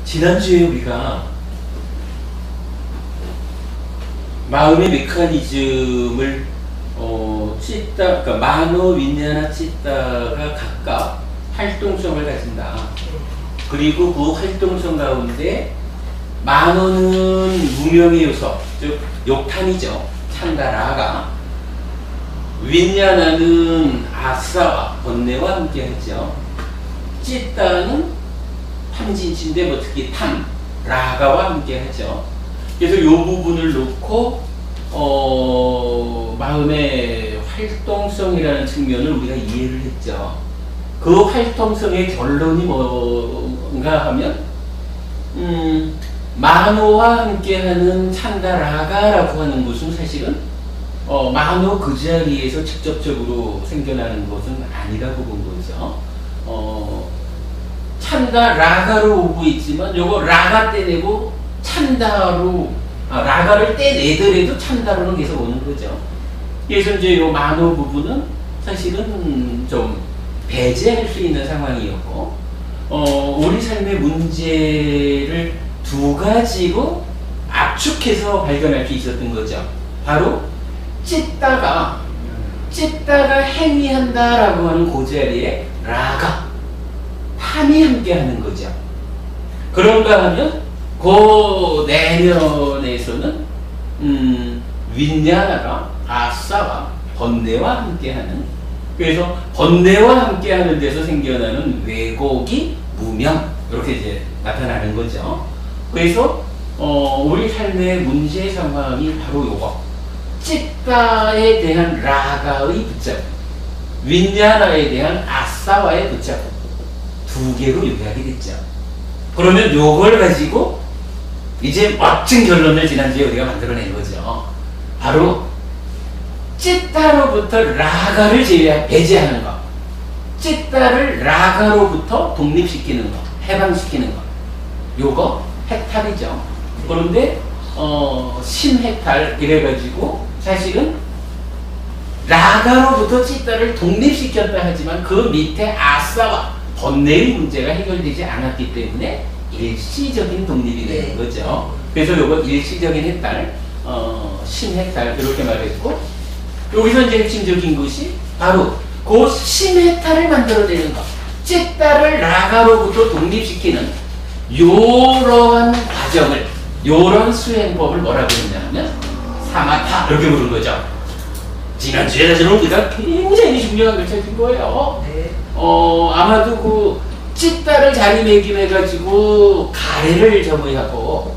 지난주에 우리가 마음의 메커니즘을 찌따, 그러니까 만호, 윈냐나, 찌따가 각각 활동성을 가진다. 그리고 그 활동성 가운데 만호는 무명의 요소, 즉 욕탐이죠. 찬다라가. 윈냐나는 아싸와 번뇌와 함께하죠. 찌따는 탐진치인데 뭐 특히 탐, 라가와 함께하죠. 그래서 이 부분을 놓고 마음의 활동성이라는 측면을 우리가 이해를 했죠. 그 활동성의 결론이 뭔가 하면 만호와 함께하는 찬다라가라고 하는 것은 사실은 만호 그 자리에서 직접적으로 생겨나는 것은 아니라고 본 거죠. 찬다라가로 오고 있지만 요거 라가 떼내고 찬다로 라가를 떼내더라도 찬다로는 계속 오는 거죠. 그래서 이제 요 만호 부분은 사실은 좀 배제할 수 있는 상황이었고 우리 삶의 문제를 두 가지로 압축해서 발견할 수 있었던 거죠. 바로 찢다가 행위한다라고 하는 그 자리에 라가 탐이 함께하는 거죠. 그런가 하면 그 내면에서는 윈냐나가 아싸와 번뇌와 함께하는, 그래서 번뇌와 함께하는 데서 생겨나는 왜곡이 무명, 이렇게 이제 나타나는 거죠. 그래서 우리 삶의 문제 상황이 바로 요거, 찌따에 대한 라가의 붙잡음, 윈냐나에 대한 아싸와의 붙잡음, 두 개로 요약이 됐죠. 그러면 요걸 가지고 이제 멋진 결론을 지난주에 우리가 만들어낸 거죠. 바로 찌따로부터 라가를 배제하는 것, 찌따를 라가로부터 독립시키는 것, 해방시키는 것, 요거 해탈이죠. 그런데 심해탈 이래가지고 사실은 라가로부터 찌따를 독립시켰다 하지만 그 밑에 아싸와 번뇌의 문제가 해결되지 않았기 때문에 일시적인 독립이 되는 거죠. 그래서 요거 일시적인 해탈, 심해탈 이렇게 말했고, 여기서 이제 핵심적인 것이 바로 그 심해탈을 만들어내는 것, 찌따를 라가로부터 독립시키는 요러한 과정을, 요런 수행법을 뭐라고 했냐면 사마타 이렇게 부른 거죠. 지난주에 사실은 우리가 굉장히 중요한 걸 찾은 거예요. 네. 아마도 그 찌따를 자리매김해가지고 가래를 점의하고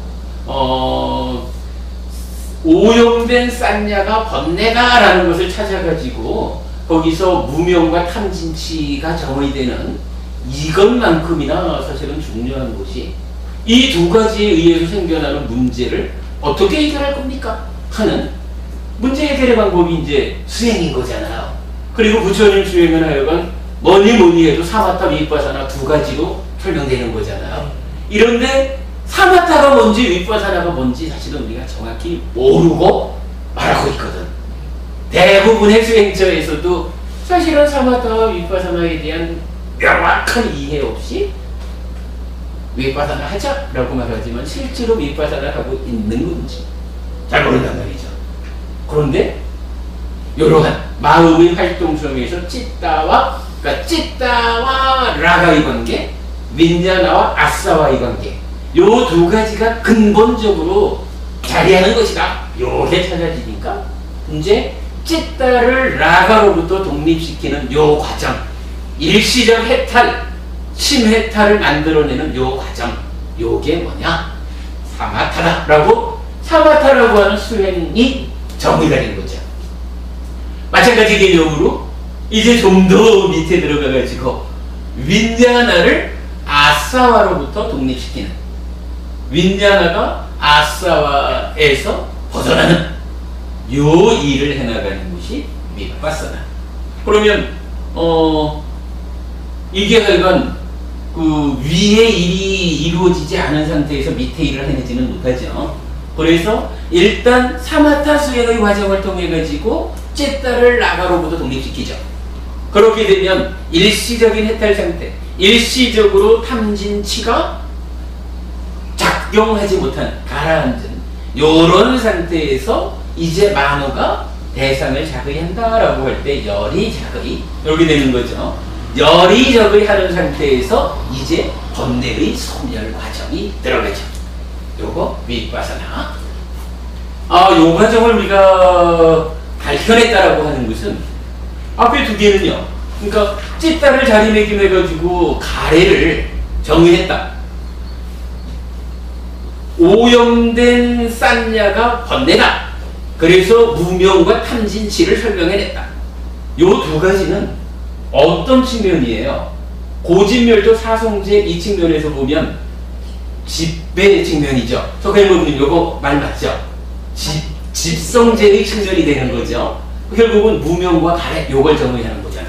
오염된 싼냐가 번뇌가라는 것을 찾아가지고 거기서 무명과 탐진치가 점의되는 이것만큼이나 사실은 중요한 것이 이 두 가지에 의해서 생겨나는 문제를 어떻게 해결할 겁니까? 하는 문제 해결의 방법이 이제 수행인 거잖아요. 그리고 부처님 수행은 하여간 뭐니 해도 사마타 위빠사나 두 가지로 설명되는 거잖아요. 이런데 사마타가 뭔지 위빠사나가 뭔지 사실은 우리가 정확히 모르고 말하고 있거든. 대부분의 수행처에서도 사실은 사마타와 위빠사나에 대한 명확한 이해 없이 위빠사나 하자라고 말하지만 실제로 위빠사나 하고 있는 건지 잘 모른단 말이죠. 그런데 이러한 마음의 활동성에서 그러니까 찌따와 라가의 관계, 윈냐나와 아싸와의 관계, 요 두 가지가 근본적으로 자리하는 것이다. 요게 찾아지니까 이제 찌따를 라가로부터 독립시키는 요 과정, 일시적 해탈, 심해탈을 만들어내는 요 과정, 요게 뭐냐? 사마타라고 하는 수행이 정의가 된 거죠. 마찬가지 개념으로 이제 좀 더 밑에 들어가가지고 윈냐나를 아싸와로부터 독립시키는, 윈냐나가 아싸와에서 벗어나는 요 일을 해나가는 것이 위빠사나. 그러면 이게 하여간 그 위의 일이 이루어지지 않은 상태에서 밑에 일을 해내지는 못하죠. 그래서 일단 사마타 수행의 과정을 통해 가지고 찌따를 라가로부터 독립시키죠. 그렇게 되면 일시적인 해탈 상태, 일시적으로 탐진치가 작용하지 못한 가라앉은 요런 상태에서 이제 만호가 대상을 작의한다라고 할 때 열이 작의 이렇게 되는 거죠. 열이 작의하는 상태에서 이제 번뇌의 소멸 과정이 들어가죠. 요거 윗바사나. 요 과정을 우리가 밝혀냈다라고 하는 것은 앞에 두 개는요. 그러니까 찌따를 자리매김해가지고 가래를 정의했다. 오염된 싼야가 번뇌다. 그래서 무명과 탐진치를 설명해냈다. 요 두 가지는 어떤 측면이에요? 고진멸도 사성제 이 측면에서 보면 집배 측면이죠. 석가모님 요거 말 맞죠? 집성제의 측면이 되는 거죠. 결국은 무명과 가래 요걸 정의하는 거잖아.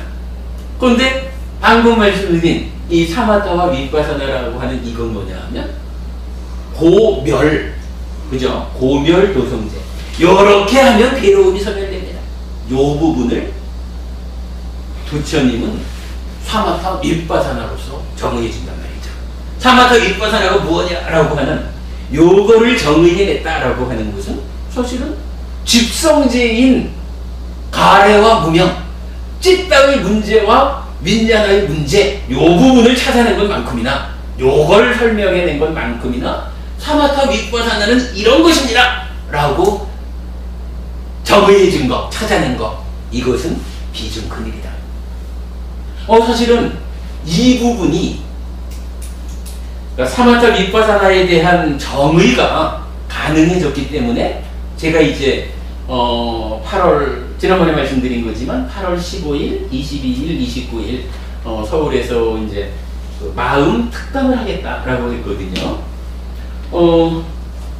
그런데 방금 말씀드린 이 사마타와 윗바사나라고 하는 이건 뭐냐 하면 고멸, 그죠? 고멸 도성제. 요렇게 하면 괴로움이 소멸됩니다. 요 부분을 부처님은 사마타 윗바사나로서 정의해 준단 말이죠. 사마타 윗바사나가 무엇이냐라고 하는 요거를 정의해냈다라고 하는 것은 사실은 집성제인 가래와 무명, 찌따의 문제와 민야나의 문제 요 부분을 찾아낸 것만큼이나 요걸 설명해낸 것만큼이나 사마타 윗바사나는 이런 것입니다 라고 정의해 준 것, 찾아낸 것, 이것은 비중 큰일이다. 사실은 이 부분이 그러니까 사마타 윗바사나에 대한 정의가 가능해졌기 때문에 제가 이제 8월 지난번에 말씀드린 거지만 8월 15일, 22일, 29일 서울에서 이제 그 마음 특강을 하겠다라고 했거든요.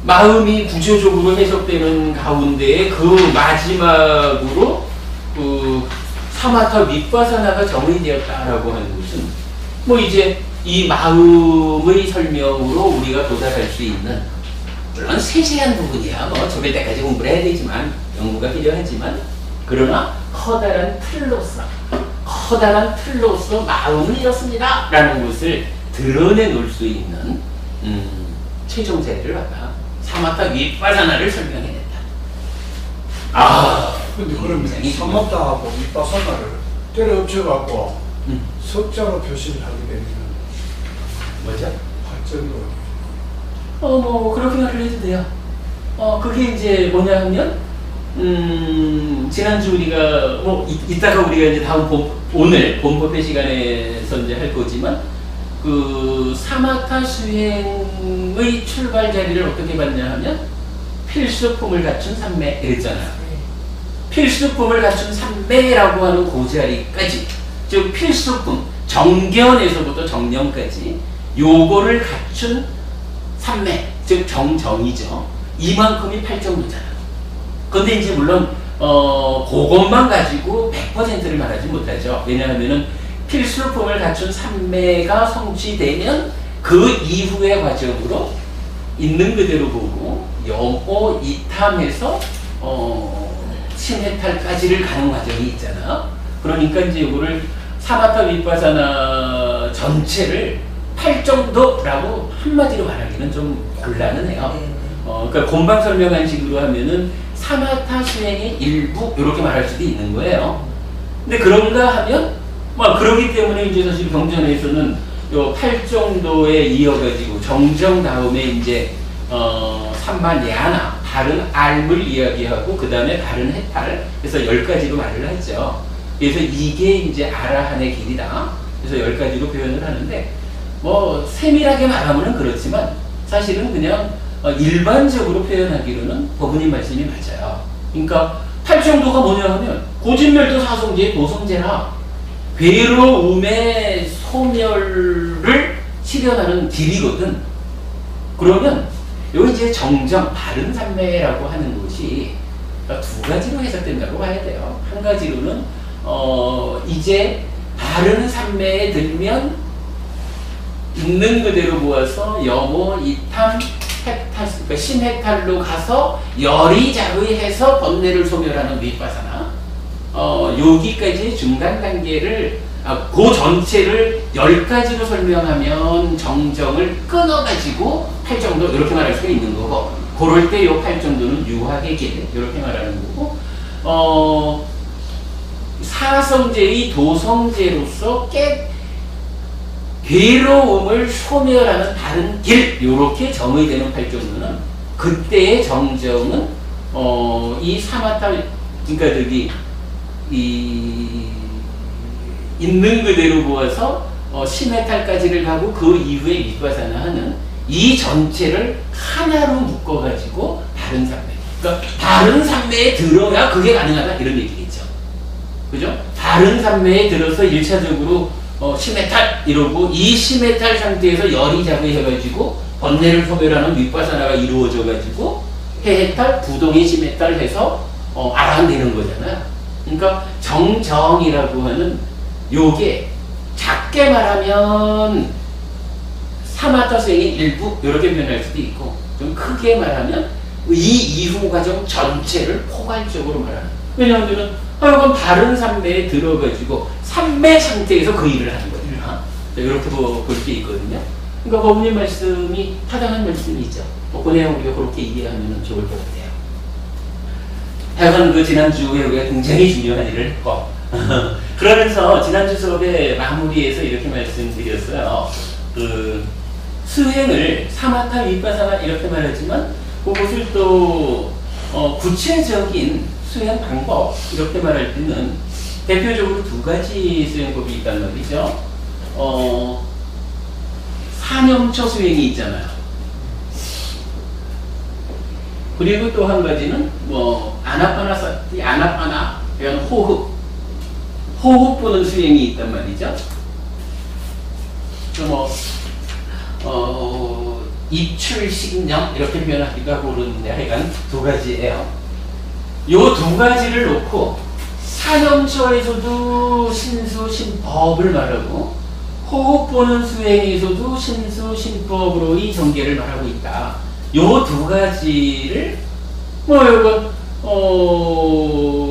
마음이 구조적으로 해석되는 가운데 그 마지막으로 그 사마타 윗바사나가 정의되었다라고 하는 것은 뭐 이제 이 마음의 설명으로 우리가 도달할 수 있는 물론 세세한 부분이야. 뭐 저럴 때까지 공부를 해야 되지만 연구가 필요하지만 그러나 커다란 틀로서 마음은 이렇습니다 라는 것을 드러내놓을 수 있는 최종 자리를 갖다 사마타 윗바사나를 설명해냈다. 근데 그러면 사마타하고 윗바사나를 때려 엎쳐갖고 석자로 표시를 하게 되면 뭐죠? 발전으로 뭐 그렇게 말을 해도 돼요. 그게 이제 뭐냐 하면 지난주 우리가 뭐 이따가 우리가 이제 다음 오늘 본법회 시간에서 이제 할 거지만 그 사마타 수행의 출발 자리를 어떻게 봤냐 하면 필수품을 갖춘 삼매 이랬잖아요. 필수품을 갖춘 삼매라고 하는 그 자리까지, 즉 필수품 정견에서부터 정념까지 요거를 갖춘 삼매, 즉 정정이죠. 이만큼이 8정도잖아. 근데 이제 물론 그것만 가지고 100%를 말하지 못하죠. 왜냐하면은 필수품을 갖춘 삼매가 성취되면 그 이후의 과정으로 있는 그대로 보고 영오 이탐해서 신해탈까지를 가는 과정이 있잖아. 그러니까 이제 이거를 사마타 윗바사나 전체를 8정도라고 한마디로 말하기는 좀 곤란은 해요. 그러니까 곤방 설명한 식으로 하면은 사마타 수행의 일부 이렇게 말할 수도 있는 거예요. 근데 그런가 하면 그러기 때문에 이제 사실 경전에서는 요 8정도에 이어가지고 정정 다음에 이제 삼만야나 다른 알물 이야기하고 그 다음에 다른 해탈, 그래서 10가지로 말을 하죠. 그래서 이게 이제 아라한의 길이다. 그래서 10가지로 표현을 하는데 뭐 세밀하게 말하면은 그렇지만 사실은 그냥 일반적으로 표현하기로는 법은님 말씀이 맞아요. 그러니까 8정도가 뭐냐 하면 고진멸도 사성제의 도성제라 괴로움의 소멸을 실현하는 길이거든. 그러면 요 이제 정정 바른 삼매라고 하는 것이 두 가지로 해석된다고 봐야 돼요. 한 가지로는 이제 바른 삼매에 들면 있는 그대로 모아서 여모 이탐 해탈, 그러니까 심해탈로 가서 열이 자의해서 번뇌를 소멸하는 윗바사나 여기까지 중간 단계를 그 전체를 10가지로 설명하면 정정을 끊어가지고 8 정도 이렇게 말할 수가 있는 거고, 그럴 때 요 8 정도는 유학의 길 이렇게 말하는 거고, 사성제의 도성제로서 괴로움을 소멸하는 다른 길 이렇게 정의되는 8 정도는 그때의 정정은 이 사마타, 그러니까 저기 있는 그대로 보아서 시메탈까지를 가고 그 이후에 위파사나 하는 이 전체를 하나로 묶어가지고 다른 산매, 그러니까 다른 산매에 들어야 그게 가능하다 이런 얘기겠죠. 그죠? 다른 산매에 들어서 1차적으로 시메탈 이러고 이 시메탈 상태에서 열이 자극해가지고 번뇌를 소멸하는 위파사나가 이루어져가지고 해해탈, 부동의 시메탈 해서 알아내는 거잖아요. 그러니까 정정이라고 하는 요게 작게 말하면 사마타 수행의 일부 이렇게 표현할 수도 있고, 좀 크게 말하면 이 이후 과정 전체를 포괄적으로 말하는. 왜냐하면 그건 다른 산매에 들어가지고 산매 상태에서 그 일을 하는 거예요. 이렇게 볼 수 있거든요. 그러니까 법문님 말씀이 타당한 말씀이 있죠. 그 내용 우리가 그렇게 이해하면 좋을 것 같아요. 하여간 그 지난주에 우리가 굉장히 중요한 일을 했고 그러면서 지난주 수업의 마무리에서 이렇게 말씀드렸어요. 그 수행을 사마타 위파사나 이렇게 말하지만 그것을 또 구체적인 수행 방법 이렇게 말할 때는 대표적으로 2가지 수행법이 있단 말이죠. 사념초 수행이 있잖아요. 그리고 또 한 가지는 아나파나사티, 아나파나, 그러니까 호흡 보는 수행이 있단 말이죠. 입출식념 이렇게 표현하기가 모르는데 하여간 2가지예요. 요 2가지를 놓고 사념처에서도 신수신법을 말하고 호흡 보는 수행에서도 신수신법으로의 전개를 말하고 있다. 요 2가지를 이건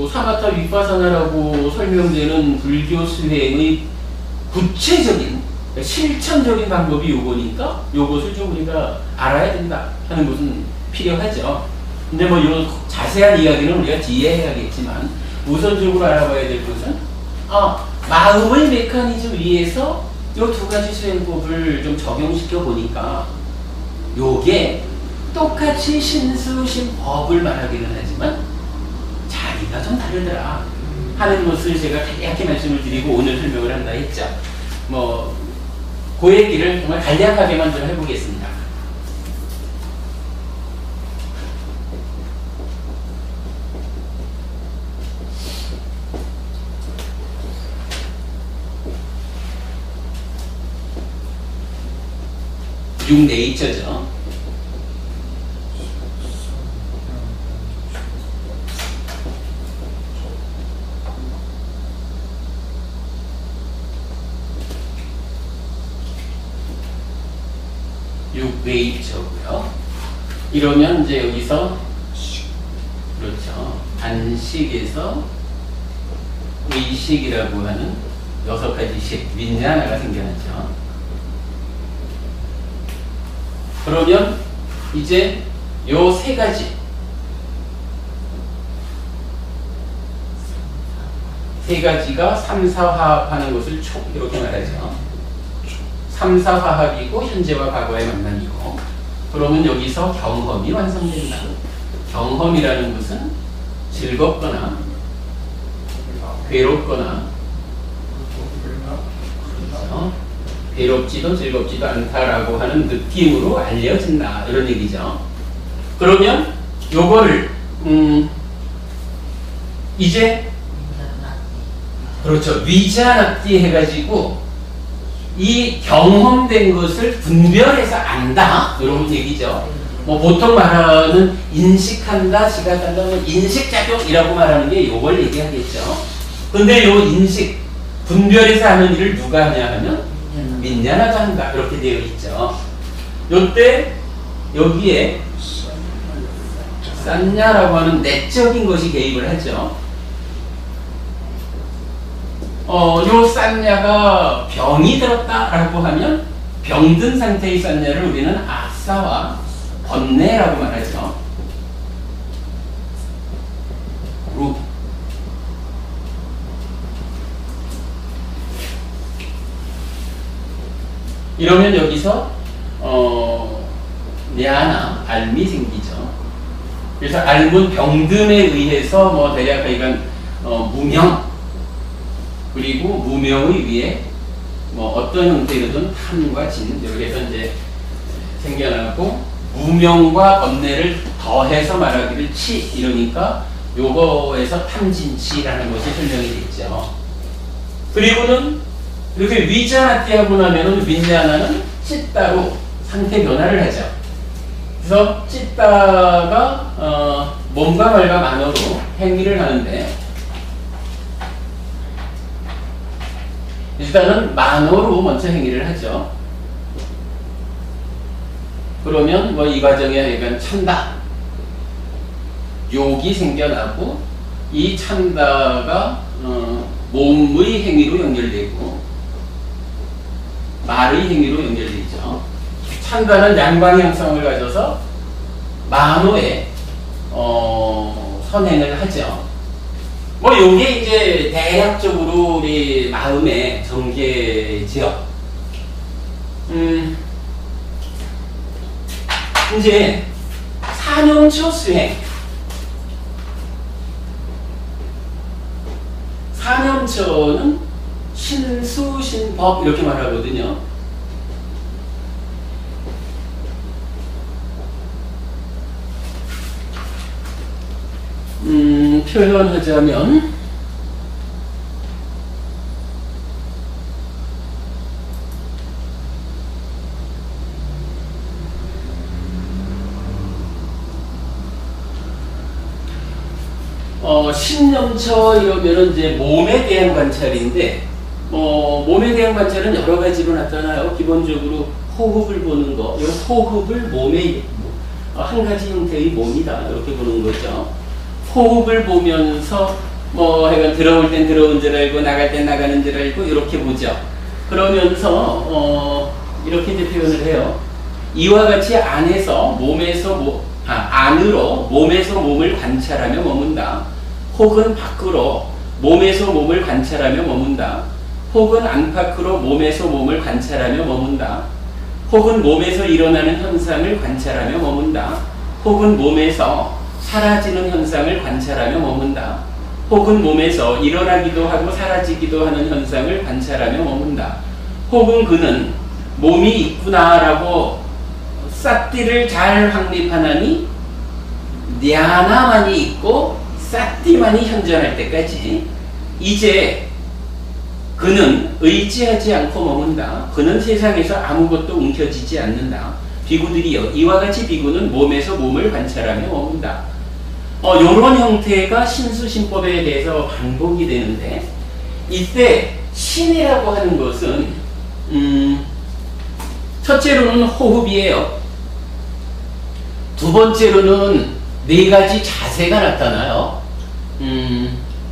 사마타 위파사나라고 설명되는 불교 수행의 구체적인 실천적인 방법이 요거니까 요것을 좀 우리가 알아야 된다 하는 것은 필요하죠. 근데 요 자세한 이야기는 우리가 뒤에 해야겠지만 우선적으로 알아봐야 될 것은 마음의 메커니즘 위에서 요 2가지 수행법을 좀 적용시켜 보니까 요게 똑같이 신수신법을 말하기는 하지만 자리가 좀 다르더라 하는 것을 제가 간략히 말씀을 드리고 오늘 설명을 한다 했죠. 그 얘기를 정말 간략하게만 좀 해보겠습니다. 육네이처죠. 육네이처고요. 이러면 이제 여기서 그렇죠. 안식에서 의식이라고 하는 6가지 식, 윈냐나가 생겨났죠. 그러면 이제 요 3가지 가 3, 4 화합하는 것을 촉 이렇게 말하죠. 3, 4 화합이고 현재와 과거의 만남이고, 그러면 여기서 경험이 완성된다. 경험이라는 것은 즐겁거나 괴롭거나 그렇죠. 괴롭지도 즐겁지도 않다라고 하는 느낌으로 알려진다 이런 얘기죠. 그러면 요거를 이제 그렇죠. 위자납디 해가지고 이 경험된 것을 분별해서 안다 이런 얘기죠. 보통 말하는 인식한다, 지각한다, 인식작용이라고 말하는 게 요걸 얘기하겠죠. 근데 요 인식, 분별해서 하는 일을 누가 하냐 하면 민냐나가 한다 이렇게 되어 있죠. 요때 여기에 산냐라고 하는 내적인 것이 개입을 하죠. 요 쌌냐가 병이 들었다라고 하면 병든 상태의 쌌냐를 우리는 아싸와 번뇌라고 말하죠. 이러면 여기서 냐나 알미 생기죠. 그래서 알문 병듦에 의해서 뭐 대략 이건 무명 그리고 무명의 위에 뭐 어떤 형태로든 탐과 진 이렇게 해서 이제 생겨나고 무명과 번뇌를 더해서 말하기를 치 이러니까 요거에서 탐진치라는 것이 설명이 됐죠. 그리고는 이렇게 위자나띠하고 나면은 윈냐나는 찢다로 상태 변화를 하죠. 그래서 찢다가 몸과 말과 만어로 행위를 하는데 일단은 만어로 먼저 행위를 하죠. 그러면 뭐 이 과정에 약간 찬다 욕이 생겨나고 이 찬다가 몸의 행위로 연결되고 말의 행위로 연결되죠. 찬다는 양방향성을 가져서 만호에 선행을 하죠. 뭐 요게 이제 대략적으로 우리 마음의 전개지요. 이제 사념처 수행. 사념처는 신수신법 이렇게 말하거든요. 표현하자면 신념처 이러면은 이제 몸에 대한 관찰인데 몸에 대한 관찰은 여러 가지로 나타나요. 기본적으로 호흡을 보는 거. 이 호흡을 몸의 한 가지 형태의 몸이다. 이렇게 보는 거죠. 호흡을 보면서 하여간 들어올 땐 들어온 줄 알고 나갈 땐 나가는 줄 알고 이렇게 보죠. 그러면서 이렇게 이제 표현을 해요. 이와 같이 안에서 안으로 몸에서 몸을 관찰하며 머문다. 혹은 밖으로 몸에서 몸을 관찰하며 머문다. 혹은 안팎으로 몸에서 몸을 관찰하며 머문다. 혹은 몸에서 일어나는 현상을 관찰하며 머문다. 혹은 몸에서 사라지는 현상을 관찰하며 머문다. 혹은 몸에서 일어나기도 하고 사라지기도 하는 현상을 관찰하며 머문다. 혹은 그는 몸이 있구나라고 싹띠를 잘 확립하나니 냐나만이 있고 싹띠만이 현존할 때까지 이제 그는 의지하지 않고 머문다. 그는 세상에서 아무것도 움켜쥐지 않는다. 비구들이여 이와 같이 비구는 몸에서 몸을 관찰하며 머문다. 요런 형태가 신수신법에 대해서 반복이 되는데 이때 신이라고 하는 것은 첫째로는 호흡이에요. 두 번째로는 네 가지 자세가 나타나요.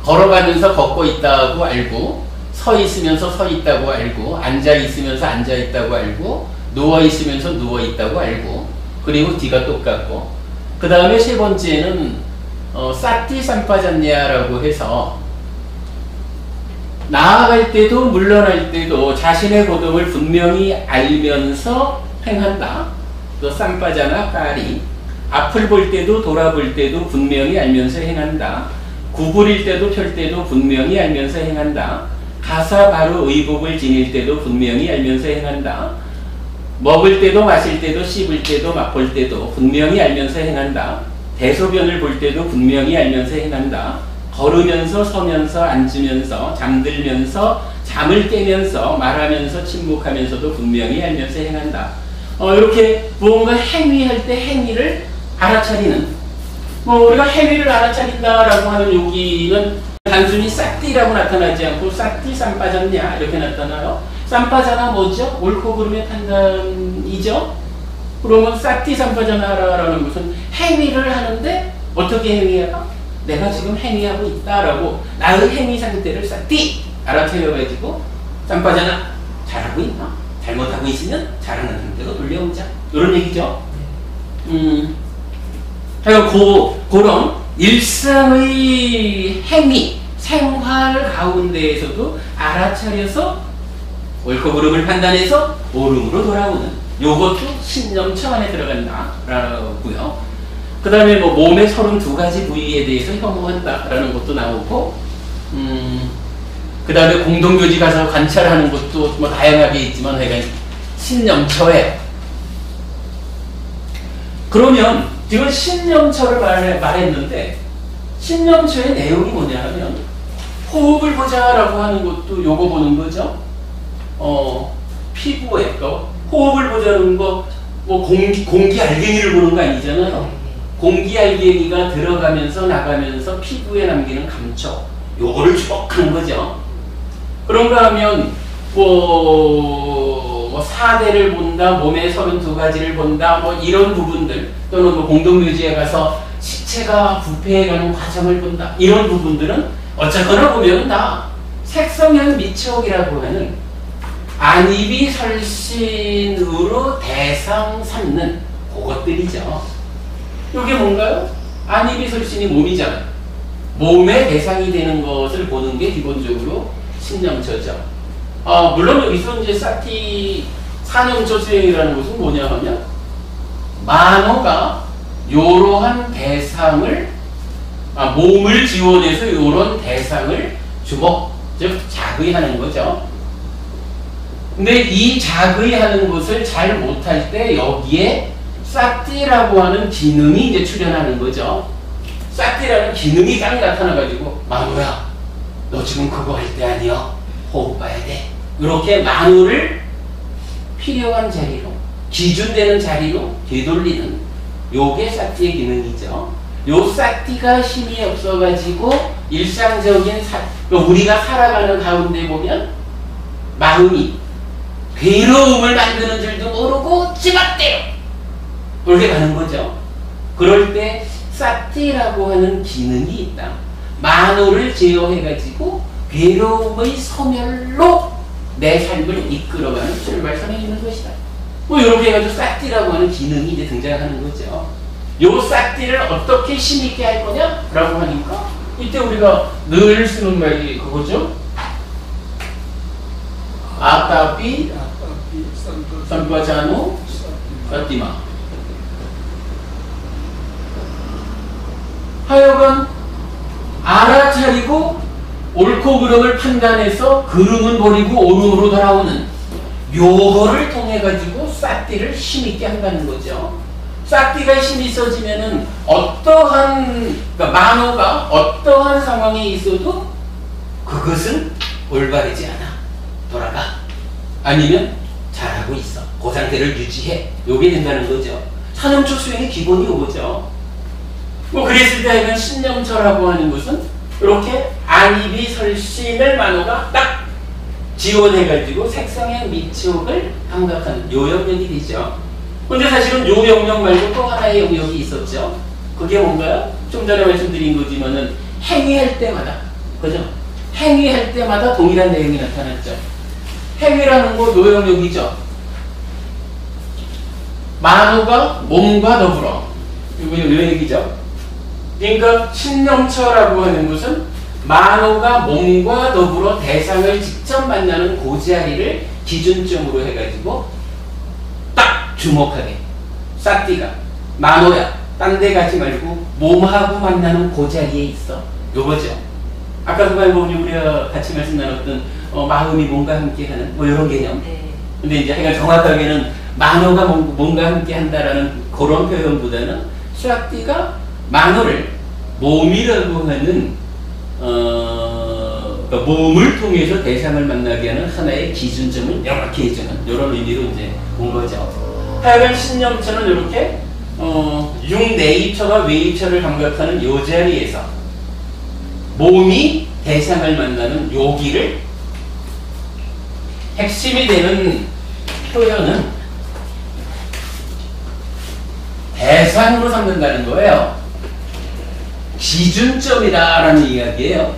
걸어가면서 걷고 있다고 알고 서 있으면서 서 있다고 알고 앉아 있으면서 앉아 있다고 알고 누워 있으면서 누워 있다고 알고 그리고 뒤가 똑같고 그 다음에 세 번째는 사티 삼파잔냐라고 해서 나아갈 때도 물러날 때도 자신의 고통을 분명히 알면서 행한다. 또 삼파자나 까리 앞을 볼 때도 돌아볼 때도 분명히 알면서 행한다. 구부릴 때도 펼 때도 분명히 알면서 행한다. 가사 바로 의복을 지닐 때도 분명히 알면서 행한다. 먹을 때도 마실 때도 씹을 때도 맛볼 때도 분명히 알면서 행한다. 대소변을 볼 때도 분명히 알면서 행한다. 걸으면서 서면서 앉으면서 잠들면서 잠을 깨면서 말하면서 침묵하면서도 분명히 알면서 행한다. 이렇게 무언가 행위할 때 행위를 알아차리는 우리가 행위를 알아차린다라고 하는 여기는 단순히 싹띠라고 나타나지 않고 싹띠 쌈빠졌냐 이렇게 나타나요. 쌈빠자나 뭐죠? 옳고 그름의 판단이죠. 그러면 싹띠 쌈빠자나라는 것은 행위를 하는데 어떻게 행위해요? 내가 지금 행위하고 있다라고 나의 행위 상태를 싹띠 알아차려가지고 짬빠잖아 잘하고 있나? 잘못하고 있으면 잘하는 상태로 돌려오자 이런 얘기죠. 그런 일상의 행위 생활 가운데에서도 알아차려서 옳고 그름을 판단해서 옳음으로 돌아오는 요것도 신념처 안에 들어간다라고요. 그 다음에 뭐 몸의 32가지 부위에 대해서 혐오한다라는 것도 나오고, 그 다음에 공동묘지 가서 관찰하는 것도 뭐 다양하게 있지만 약간 신념처예요. 그러면 지금 신념처를 말했는데 신념처의 내용이 뭐냐 하면 호흡을 보자라고 하는 것도 요거 보는 거죠. 피부에 호흡을 보자는 거 뭐 공기 알갱이를 보는 거 아니잖아요. 공기 알갱이가 들어가면서 나가면서 피부에 남기는 감촉 요거를 주목하는 거죠. 그런가 하면 뭐 4대를 본다, 몸의 32가지를 본다, 뭐 이런 부분들, 또는 뭐 공동묘지에 가서 시체가 부패해가는 과정을 본다, 이런 부분들은 어쨌거나 보면 다 색성현 미촉이라고 하는 안입이 설신으로 대상 삼는 그것들이죠. 이게 뭔가요? 안입이 설신이 몸이잖아요. 몸의 대상이 되는 것을 보는 게 기본적으로 신념처죠. 물론 여기서 이제 사티 사념처 수행이라는 것은 뭐냐 하면 만호가 요러한 대상을 몸을 지원해서 요런 대상을 주목, 즉 자의하는 거죠. 근데 이 자의하는 것을 잘 못할 때 여기에 사티라고 하는 기능이 이제 출현하는 거죠. 사티라는 기능이 딱 나타나가지고 만호야 너 지금 그거 할 때 아니야. 호흡 봐야 돼. 이렇게 만호를 필요한 자리로 기준되는 자리로 되돌리는 요게 사티의 기능이죠. 요 사티가 힘이 없어가지고 일상적인 우리가 살아가는 가운데 보면 마음이 괴로움을 만드는 줄도 모르고 찌맛대요 그렇게 가는 거죠. 그럴 때 사티라고 하는 기능이 있다. 만호를 제어해가지고 괴로움의 소멸로 내 삶을 이끌어가는 출발선에 있는 것이다. 뭐 이렇게 해가지고 사티라고 하는 기능이 이제 등장하는 거죠. 요 사티를 어떻게 힘있게 할 거냐라고 하니까 이때 우리가 늘 쓰는 말이 그거죠. 아타피 삼바자노 사티마. 하여간 알아차리고 옳고 그름을 판단해서 그름은 버리고 옳음으로 돌아오는 요거를 통해 가지고 사티를 힘있게 한다는 거죠. 사티가 힘이 있어지면은 그러니까 만호가 어떠한 상황에 있어도 그것은 올바르지 않아. 돌아가. 아니면 잘하고 있어. 그 상태를 유지해. 요게 된다는 거죠. 사념처 수행의 기본이 요거죠. 뭐 그랬을 때 하여간 신념처라고 하는 것은 이렇게 안입이 설신을 만호가 딱 지원해가지고 색성의 미촉을 감각하는 요 영역이 되죠. 근데 사실은 요 영역 말고 또 하나의 영역이 있었죠. 그게 뭔가요? 좀 전에 말씀드린 거지만은 행위할 때마다, 그죠? 행위할 때마다 동일한 내용이 나타났죠. 행위라는 거 요 영역이죠. 만호가 몸과 더불어. 요 얘기죠. 그러니까 신념처라고 하는 것은 만호가 몸과 더불어 대상을 직접 만나는 그 자리를 기준점으로 해가지고 딱 주목하게. 사티가 만호야 딴 데 가지 말고 몸하고 만나는 그 자리에 있어. 요거죠. 아까 그말 보면 우리가 같이 말씀 나눴던 마음이 몸과 함께하는 뭐 이런 개념. 근데 이제 하여간 정확하게는 만호가 몸과 함께한다라는 그런 표현보다는 사티가 만호를 몸이라고 하는 그러니까 몸을 통해서 대상을 만나게 하는 하나의 기준점을 명확히 해주는 이런 의미로 이제 온 거죠. 하여간 신념처는 이렇게 융내입처가 외입처를 감각하는 요 자리에서 몸이 대상을 만나는 요기를 핵심이 되는 표현은 대상으로 삼는다는 거예요. 기준점이다라는 이야기예요.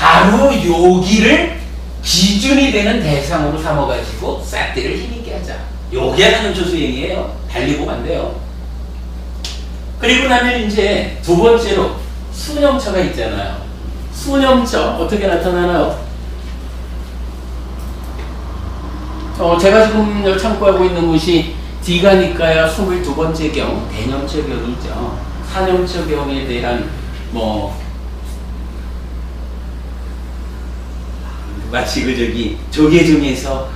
바로 여기를 기준이 되는 대상으로 삼아가지고 싹대를 힘있게 하자. 요게 산염초 수행이에요. 달리 보면 안 돼요. 그리고 나면 이제 두 번째로 수념처가 있잖아요. 수념처 어떻게 나타나나요? 제가 지금 참고하고 있는 곳이 디가니까야 22번째 경, 대념처 경이죠. 사념처 경에 대한 마치 조계 중에서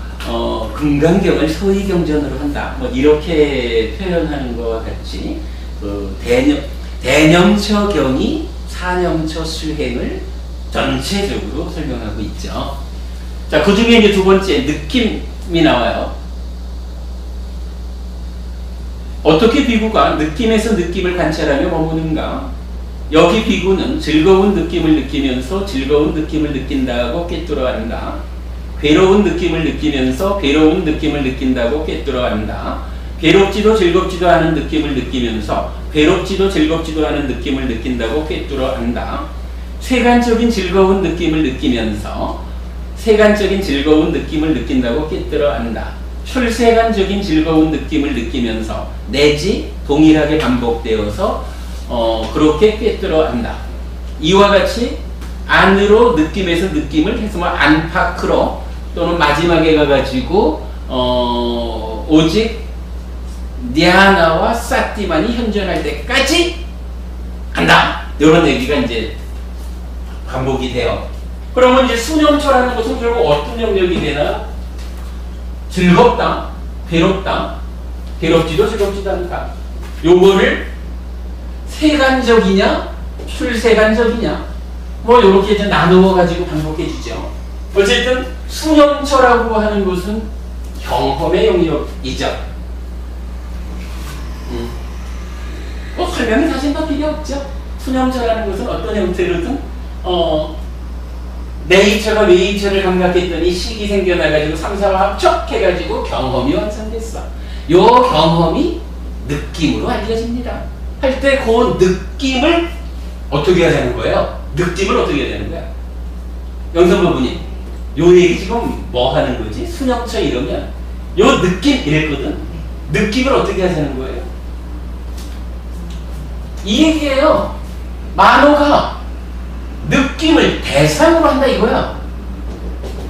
금강경을 소위경전으로 한다. 이렇게 표현하는 것과 같이 대념처 경이 사념처 수행을 전체적으로 설명하고 있죠. 자, 그 중에 이제 두 번째 느낌이 나와요. 어떻게 비구가 느낌에서 느낌을 관찰하며 머무는가? 여기 비구는 즐거운 느낌을 느끼면서 즐거운 느낌을 느낀다고 꿰뚫어간다. 괴로운 느낌을 느끼면서 괴로운 느낌을 느낀다고 꿰뚫어간다. 괴롭지도 즐겁지도 않은 느낌을 느끼면서 괴롭지도 즐겁지도 않은 느낌을 느낀다고 꿰뚫어간다. 세간적인 즐거운 느낌을 느끼면서 세간적인 즐거운 느낌을 느낀다고 꿰뚫어간다. 출세간적인 즐거운 느낌을 느끼면서 내지 동일하게 반복되어서 그렇게 꿰뚫어간다. 이와 같이 안으로 느낌에서 느낌을 해서 안팎으로 또는 마지막에 가가지고 오직 니하나와 사띠만이 현존할 때까지 간다. 이런 얘기가 이제 반복이 돼요. 그러면 이제 수념처라는 것은 결국 어떤 영역이 되나? 즐겁다, 괴롭다, 괴롭지도 즐겁지도 않다. 요거를 세간적이냐, 출세간적이냐, 요렇게 이제 나누어 가지고 반복해 주죠. 어쨌든 수념처라고 하는 것은 경험의 영역이죠. 설명이 사실 더 필요 없죠. 수념처라는 것은 어떤 형태로든 네이처가 웨이처를 감각했더니 식이 생겨나가지고 3, 4와 합척해가지고 경험이 완성됐어. 요 경험이 느낌으로 알려집니다. 할 때 그 느낌을 어떻게 해야 되는 거예요? 느낌을 어떻게 해야 되는 거야? 영선부부님, 요 얘기 지금 뭐 하는 거지? 수념처 이러면 요 느낌 이랬거든? 느낌을 어떻게 하자는 거예요? 이 얘기예요. 만호가 느낌을 대상으로 한다 이거야.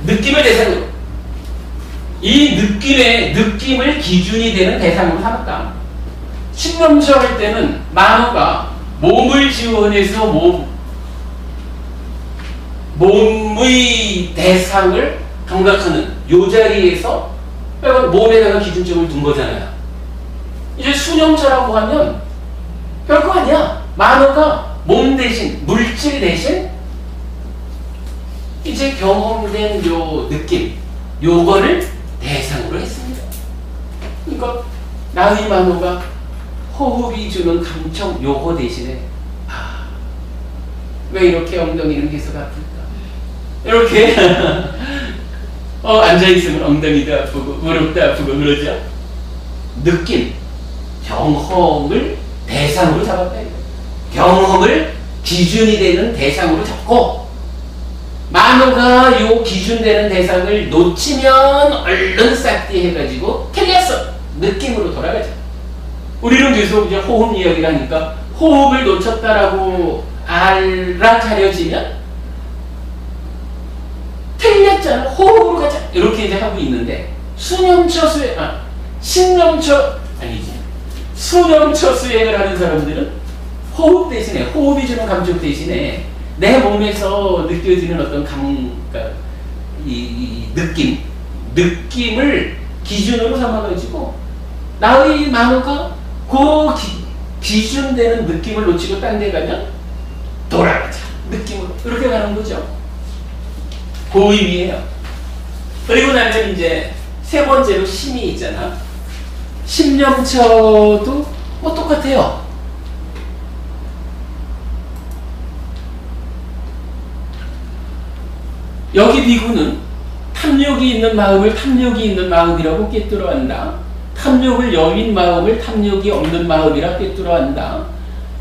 느낌을 대상으로. 이 느낌을 기준이 되는 대상으로 삼았다. 신념처 할 때는 만호가 몸을 지원해서 몸의 대상을 감각하는 요 자리에서 몸에다가 기준점을 둔 거잖아요. 이제 수념처라고 하면 별거 아니야. 만호가 몸 대신, 물질 대신 이제 경험된 요 느낌, 요거를 대상으로 했습니다. 그러니까 나의 만호가 호흡이 주는 감청 요거 대신에 왜 이렇게 엉덩이는 계속 아플까? 이렇게 앉아있으면 엉덩이도 아프고 무릎도 아프고 그러죠? 느낌, 경험을 대상으로 잡았다. 경험을 기준이 되는 대상으로 잡고 만호가 요 기준되는 대상을 놓치면 얼른 싹디 해가지고 틀렸어! 느낌으로 돌아가죠. 우리는 계속 이제 호흡 이야기를 하니까 호흡을 놓쳤다라고 알아차려지면 틀렸잖아. 호흡으로 가자. 이렇게 이제 하고 있는데 수념처 수념처 수행을 하는 사람들은 호흡 대신에 호흡이 주는 감촉 대신에 내 몸에서 느껴지는 어떤 그러니까 이 느낌을 기준으로 삼아가지고 나의 만호가 그 기준되는 느낌을 놓치고 딴 데 가면 돌아가자. 느낌으로 이렇게 가는 거죠. 그 의미예요. 그리고 나면 이제 세 번째로 심이 있잖아. 심념처도 똑같아요. 여기 비구는 탐욕이 있는 마음을 탐욕이 있는 마음이라고 꿰뚫어한다. 탐욕을 여인 마음을 탐욕이 없는 마음이라 꿰뚫어한다.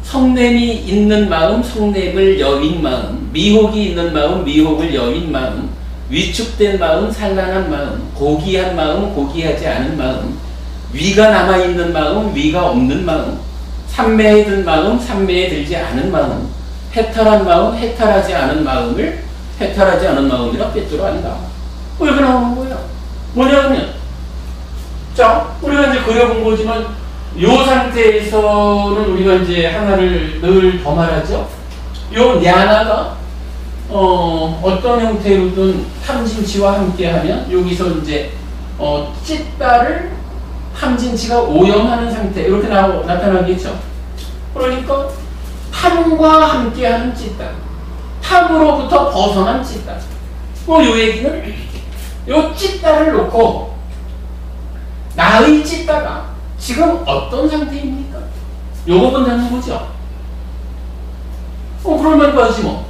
성냄이 있는 마음, 성냄을 여윈 마음, 미혹이 있는 마음, 미혹을 여윈 마음, 위축된 마음, 산란한 마음, 고귀한 마음, 고귀하지 않은 마음, 위가 남아있는 마음, 위가 없는 마음, 삼매에 든 마음, 삼매에 들지 않은 마음, 해탈한 마음, 해탈하지 않은 마음을 해탈하지 않은 마음이라 꿰뚫어 안다. 왜 이렇게 나오는 거예요? 뭐냐면, 자, 우리가 이제 그려본 거지만, 요 상태에서는 우리가 이제 하나를 늘 더 말하죠. 요 냐나가 어떤 형태로든 탐진치와 함께하면 여기서 이제 찢다를 탐진치가 오염하는 상태 이렇게 나타나겠죠. 그러니까 탐과 함께하는 찢다, 탐으로부터 벗어난 찢다. 요 얘기는 요 찢다를 놓고 나의 찢다가 지금 어떤 상태입니까? 요거 본다는 거죠. 그럴만 봐야지 뭐.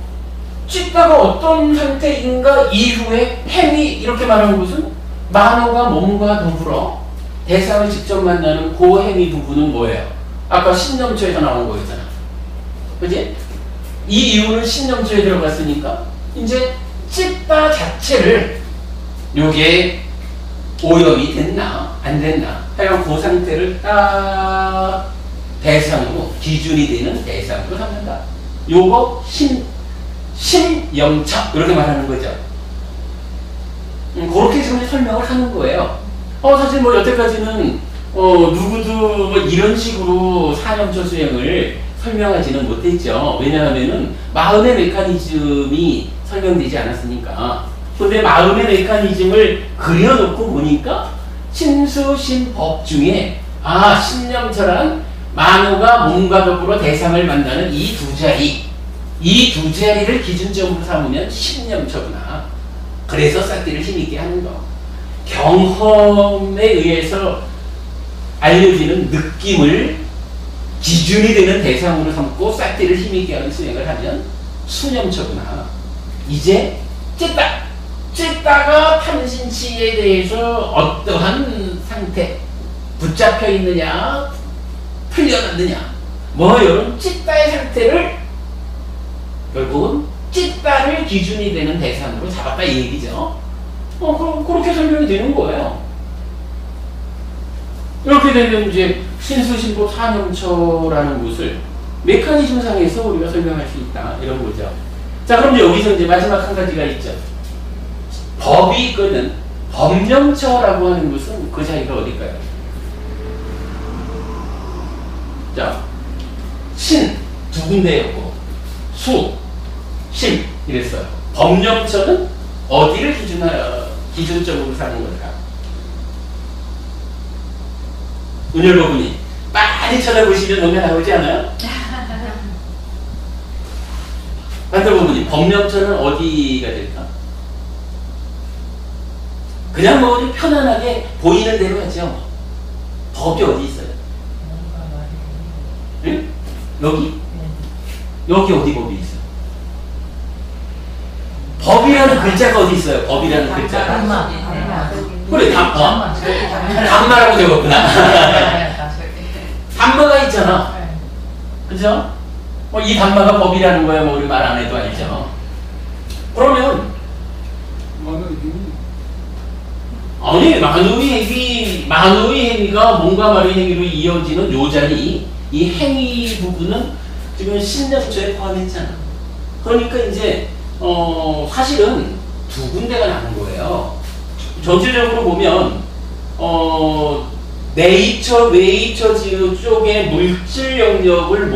찢다가 어떤 상태인가 이후에 행위 이렇게 말하는 것은 만호가 몸과 더불어 대상을 직접 만나는 그 행위 부분은 뭐예요? 아까 신념초에서 나온 거였잖아. 그지? 이 이유는 신념초에 들어갔으니까 이제 찢다 자체를 요게 오염이 됐나 안 됐나 하여간 그 상태를 딱 대상으로 기준이 되는 대상으로 삼는다. 요거 심영차 이렇게 말하는 거죠. 그렇게 지금 설명을 하는 거예요. 사실 뭐 여태까지는 누구도 뭐 이런 식으로 사념초 수행을 설명하지는 못했죠. 왜냐하면은 마음의 메커니즘이 설명되지 않았으니까. 근데 마음의 메커니즘을 그려놓고 보니까 신수신법 중에 신념처란 만호가 몸과 더불어 대상을 만나는 이 두 자리를 기준점으로 삼으면 신념처구나. 그래서 싹디를 힘있게 하는 거. 경험에 의해서 알려지는 느낌을 기준이 되는 대상으로 삼고 싹디를 힘있게 하는 수행을 하면 수념처구나. 이제 찢다가 탐진치에 대해서 어떠한 상태, 붙잡혀 있느냐, 풀려났느냐, 뭐 이런 찢다의 상태를 결국은 찢다를 기준이 되는 대상으로 잡았다 이 얘기죠. 그렇게 설명이 되는 거예요. 이렇게 되면 이제 신수신법 사념처라는 것을 메커니즘 상에서 우리가 설명할 수 있다 이런 거죠. 자, 그럼 여기서 이제 마지막 한 가지가 있죠. 법이 있거든. 법령처라고 하는 것은 그 자리가 어딜까요? 자, 신 두 군데였고 수, 심 이랬어요. 법령처는 어디를 기준점으로 사는 걸까? 은율법분이 많이 찾아보시면 너무 나오지 않아요? 반대법분이 법령처는 어디가 될까? 그냥 뭐 편안하게 보이는 대로 하죠. 법이 어디 있어요? 응? 여기? 여기 어디 법이 있어요? 법이라는 글자가 어디 있어요? 법이라는 글자가. 그래, 담마라고 적었구나. 담마가 있잖아. 그죠? 이 담마가 법이라는 거야, 뭐 우리 말 안 해도 알죠. 그러면 아니, 만우의 행위가 몸과 말의 행위로 이어지는 요 자리, 이 행위 부분은 지금 신념초에 포함했잖아. 그러니까 이제 사실은 두 군데가 나는 거예요. 전체적으로 보면 네이처, 웨이처 쪽의 물질 영역을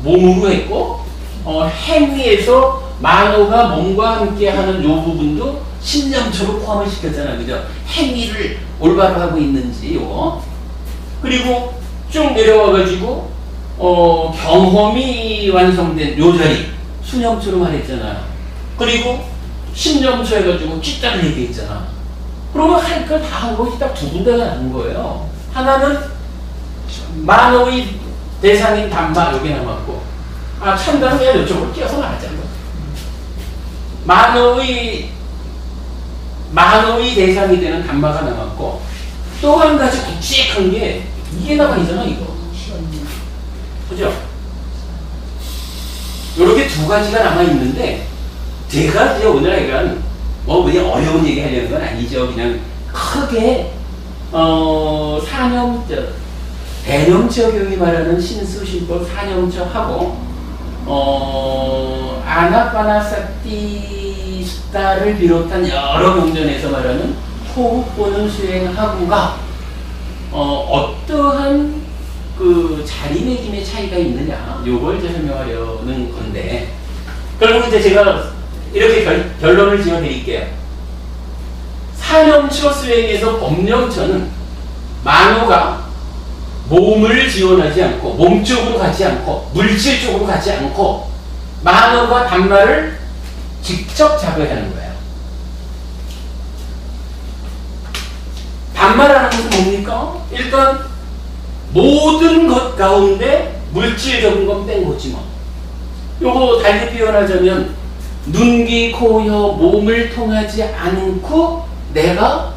몸으로 했고 행위에서 만호가 몸과 함께하는 요 부분도 신념처로 포함을 시켰잖아, 그죠? 행위를 올바로 하고 있는지 요거. 그리고 쭉 내려와가지고 경험이 완성된 요 자리 수념처로 말했잖아. 그리고 신념처 해가지고 찢다를 얘기했잖아. 그러면 할 걸 다 한 것이 딱 두 군데가 나는 거예요. 하나는 만호의 대상인 담마 여기 남았고, 참다는 그냥 이쪽으로 끼어서 말하자고. 만호의 대상이 되는 담마가 남았고, 또 한 가지 굵직한 게 이게 남아 있잖아, 이거. 그죠? 이렇게 두 가지가 남아있는데, 제가 이제 오늘 약간, 그냥 어려운 얘기 하려는 건 아니죠. 그냥 크게, 대념처 교이 말하는 신수신법 사념처하고, 아나파나사티 수다를 비롯한 여러 경전에서 말하는 호흡보는 수행하고가, 어떠한 그 자리매김의 차이가 있느냐, 요걸 이제 설명하려는 건데, 결국 이제 제가 이렇게 결론을 지어 드릴게요. 사념처 수행에서 법념처는 만호가 몸을 지원하지 않고, 몸 쪽으로 가지 않고, 물질 쪽으로 가지 않고, 만호가 단말을 직접 작용하는 거예요. 단말하는 것은 뭡니까? 일단 모든 것 가운데 물질적인 건 뺀 거지 뭐. 요거 달리 표현하자면 눈, 귀, 코, 혀, 몸을 통하지 않고 내가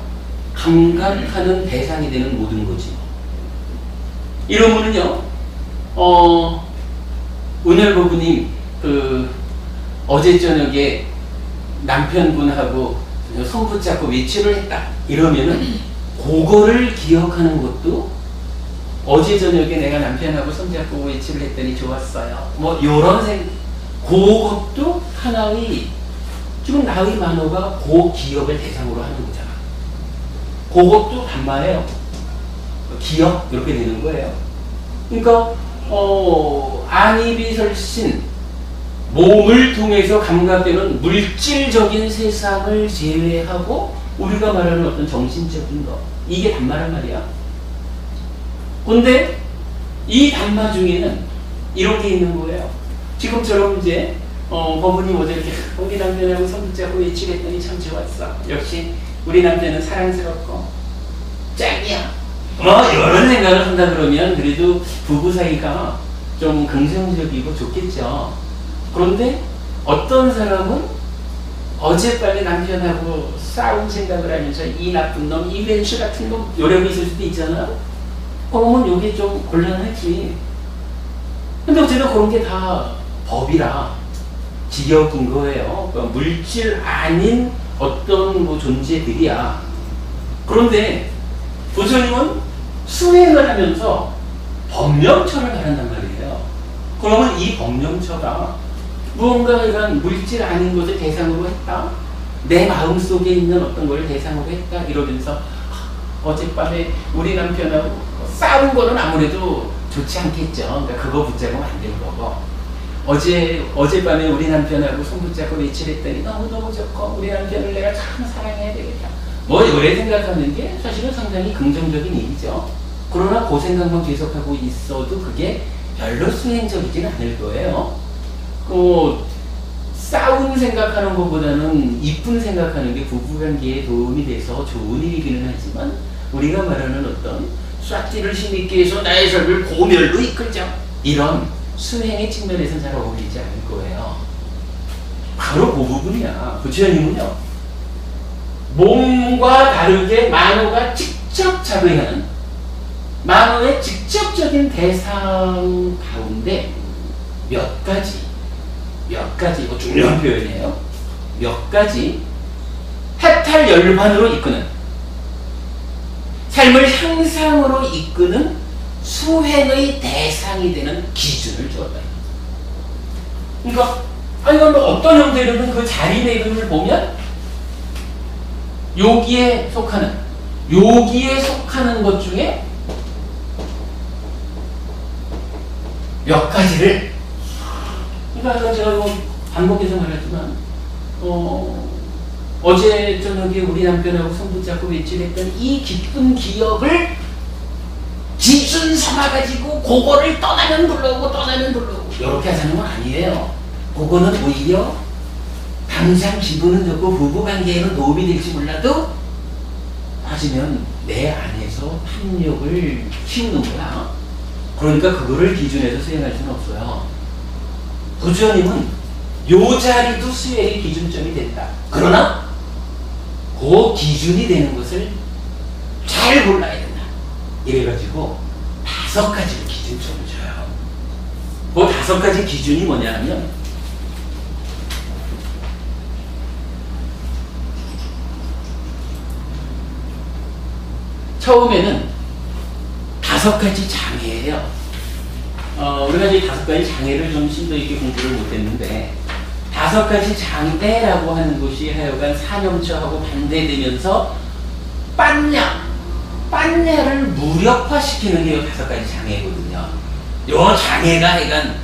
감각하는 대상이 되는 모든 거지 뭐. 이러면은요, 은혈부부님 어제 저녁에 남편분하고 손 붙잡고 외출을 했다 이러면은 그거를 기억하는 것도, 어제 저녁에 내가 남편하고 손잡고 외출을 했더니 좋았어요, 뭐 요런 그것도 하나의, 지금 나의 만호가 그 기억을 대상으로 하는 거잖아. 그것도 반말이에요. 기억 이렇게 되는 거예요. 그러니까 안이비설신, 몸을 통해서 감각되는 물질적인 세상을 제외하고 우리가 말하는 어떤 정신적인 것, 이게 단마란 말이야. 근데 이 단마 중에는 이런 게 있는 거예요. 지금처럼 이제 법원이 어제 이렇게 우리 남편하고 손 붙잡고 외치랬더니 참 좋았어, 역시 우리 남편은 사랑스럽고 짱이야, 이런 생각을 한다 그러면 그래도 부부 사이가 좀 긍정적이고 좋겠죠. 그런데 어떤 사람은 어젯밤에 남편하고 싸운 생각을 하면서 이 나쁜 놈, 이 벤츠 같은 놈, 요령이 있을 수도 있잖아. 그러면 요게 좀 곤란하지. 근데 어쨌든 그런 게 다 법이라 지역인 거예요. 그러니까 물질 아닌 어떤 뭐 존재들이야. 그런데 부처님은 수행을 하면서 법념처를 말한단 말이에요. 그러면 이 법념처가 무언가 이런 물질 아닌 것을 대상으로 했다, 내 마음속에 있는 어떤 걸 대상으로 했다 이러면서, 어젯밤에 우리 남편하고 싸운 거는 아무래도 좋지 않겠죠. 그러니까 그거 붙잡으면 안 될 거고, 어젯밤에 우리 남편하고 손 붙잡고 외출했더니 너무너무 좋고 우리 남편을 내가 참 사랑해야 되겠다, 뭐 이래 생각하는 게 사실은 상당히 긍정적인 얘기죠. 그러나 그 생각만 계속하고 있어도 그게 별로 수행적이진 않을 거예요. 싸움 생각하는 것보다는 이쁜 생각하는 게 부부관계에 도움이 돼서 좋은 일이기는 하지만, 우리가 말하는 어떤 쏴띠를 힘있게 해서 나의 삶을 고멸로 이끌자, 이런 수행의 측면에서는 잘 어울리지 않을 거예요. 바로 그 부분이야. 부처님은요, 몸과 다르게 만호가 직접 작용하는, 만호의 직접적인 대상 가운데 몇 가지, 이거 중요한 표현이에요. 몇 가지 해탈 열반으로 이끄는, 삶을 향상으로 이끄는 수행의 대상이 되는 기준을 주었다. 그러니까 이건 뭐 어떤 형태로든 그 자리매김을 보면 여기에 속하는 것 중에 몇 가지를, 그러니까 제가 뭐 반복해서 말하지만 어제 저녁에 우리 남편하고 손 붙잡고 외출했던 이 기쁜 기억을 기준 삼아가지고 그거를 떠나면 불러오고 이렇게 하자는 건 아니에요. 그거는 오히려 당장 기분은 좋고 부부관계에는 도움이 될지 몰라도 하지만 내 안에서 탐욕을 키우는 거야. 그러니까 그거를 기준해서 수행할 수는 없어요. 부처님은 요 자리도 수행의 기준점이 된다. 그러나 그 기준이 되는 것을 잘 골라야 된다. 이래가지고 5가지를 기준점을 줘요. 그 5가지 기준이 뭐냐면, 처음에는 5가지 장애예요. 우리가 이제 5가지 장애를 좀 심도 있게 공부를 못했는데 5가지 장애라고 하는 것이 하여간 산염초하고 반대되면서 빨래를 무력화시키는 게 이 5가지 장애거든요. 요 장애가 하여간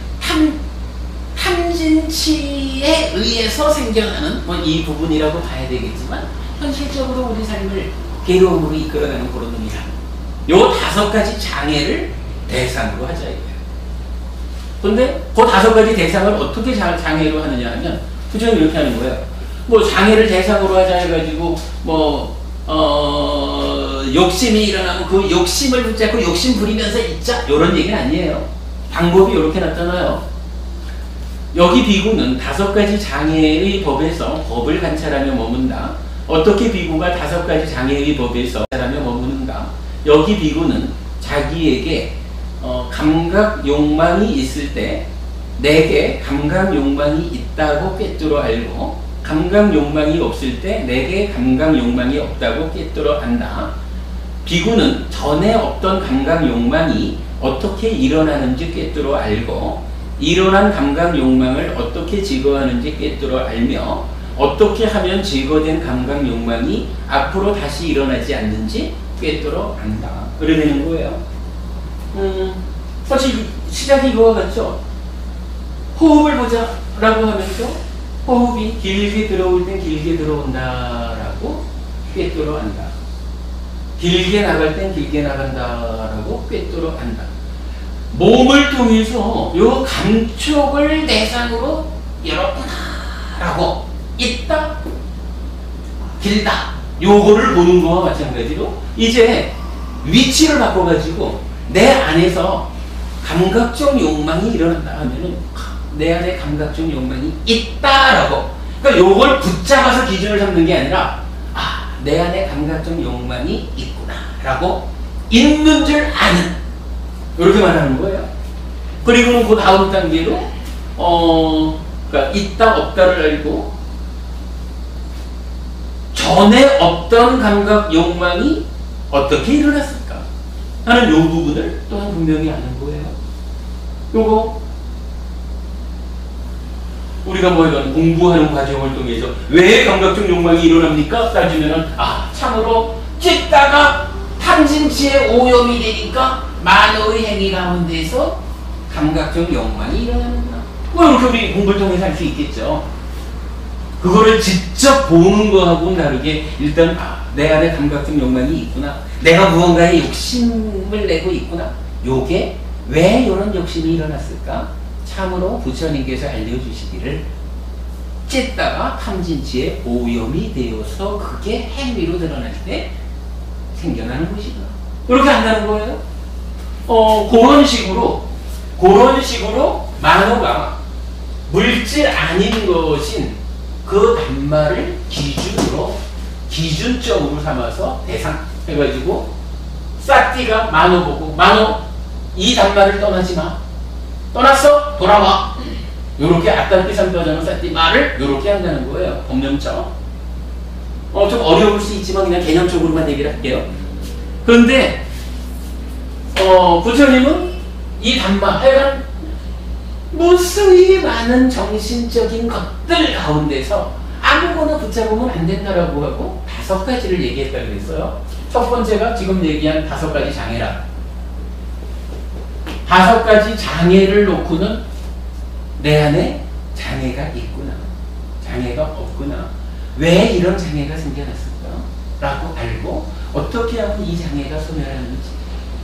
탐진치에 의해서 생겨나는 이 부분이라고 봐야 되겠지만 현실적으로 우리 삶을 괴로움으로 이끌어가는 그런 놈이다. 요 5가지 장애를 대상으로 하자 이거예요. 근데 그 5가지 대상을 어떻게 장애로 하느냐 하면 부처님 이렇게 하는 거예요. 뭐 장애를 대상으로 하자 해가지고 욕심이 일어나면 그 욕심을 붙잡고 욕심 부리면서 있자 이런 얘기는 아니에요. 방법이 이렇게 나타나요. 여기 비구는 5가지 장애의 법에서 법을 관찰하며 머문다. 어떻게 비구가 5가지 장애의 법에서 관찰하며 머무는가? 여기 비구는 자기에게 감각 욕망이 있을 때 내게 감각 욕망이 있다고 꿰뚫어 알고 감각 욕망이 없을 때 내게 감각 욕망이 없다고 꿰뚫어 안다. 비구는 전에 없던 감각 욕망이 어떻게 일어나는지 꿰뚫어 알고 일어난 감각 욕망을 어떻게 제거하는지 꿰뚫어 알며 어떻게 하면 제거된 감각 욕망이 앞으로 다시 일어나지 않는지 꿰뚫어 안다. 그래 되는 거예요. 사실 시작이 이거와 같죠? 호흡을 보자 라고 하면서 호흡이 길게 들어올 땐 길게 들어온다라고 꿰뚫어 안다. 길게 나갈 땐 길게 나간다라고 꿰뚫어 안다. 몸을 통해서 요 감촉을 대상으로 열었구나라고 있다, 길다 요거를 보는 거와 마찬가지로 이제 위치를 바꿔가지고 내 안에서 감각적 욕망이 일어난다 하면은 내 안에 감각적 욕망이 있다라고, 그러니까 요걸 붙잡아서 기준을 삼는 게 아니라 내 안에 감각적 욕망이 있구나라고 있는 줄 아는, 이렇게 말하는 거예요. 그리고는 그 다음 단계로 그러니까 있다 없다를 알고 전에 없던 감각 욕망이 어떻게 일어났을까 하는 요 부분을 또한 분명히 아는 거예요. 요거 우리가 뭐 이런 공부하는 과정을 통해서 왜 감각적 욕망이 일어납니까? 따지면은 참으로 찢다가 탐진치에 오염이 되니까 만호의 행위 가운데서 감각적 욕망이 일어나는구나. 뭐 이렇게 우리 공부를 통해서 할 수 있겠죠. 그거를 직접 보는 거하고는 다르게 일단 내 안에 감각적 욕망이 있구나, 내가 무언가에 욕심을 내고 있구나, 요게 왜 이런 욕심이 일어났을까? 참으로 부처님께서 알려주시기를 찢다가 탐진치에 오염이 되어서 그게 행위로 드러날 때 생겨나는 것이구나, 이렇게 한다는 거예요. 그런 식으로 만호가 물질 아닌 것인 그 단말을 기준점으로 삼아서 대상 해가지고 싸띠가 만호 보고, 만호 이 단말을 떠나지 마, 떠났어 돌아와, 요렇게 앞단기상 떠자는 싸띠 말을 요렇게 한다는 거예요. 법령처럼 좀 어려울 수 있지만 그냥 개념적으로만 얘기를 할게요. 그런데 부처님은 이 단말 하여간 무수히 많은 정신적인 것들 가운데서 아무거나 붙잡으면 안 된다라고 하고 5가지를 얘기했다고 그랬어요. 첫 번째가 지금 얘기한 5가지 장애라. 5가지 장애를 놓고는 내 안에 장애가 있구나, 장애가 없구나, 왜 이런 장애가 생겨났을까 라고 알고 어떻게 하면 이 장애가 소멸하는지,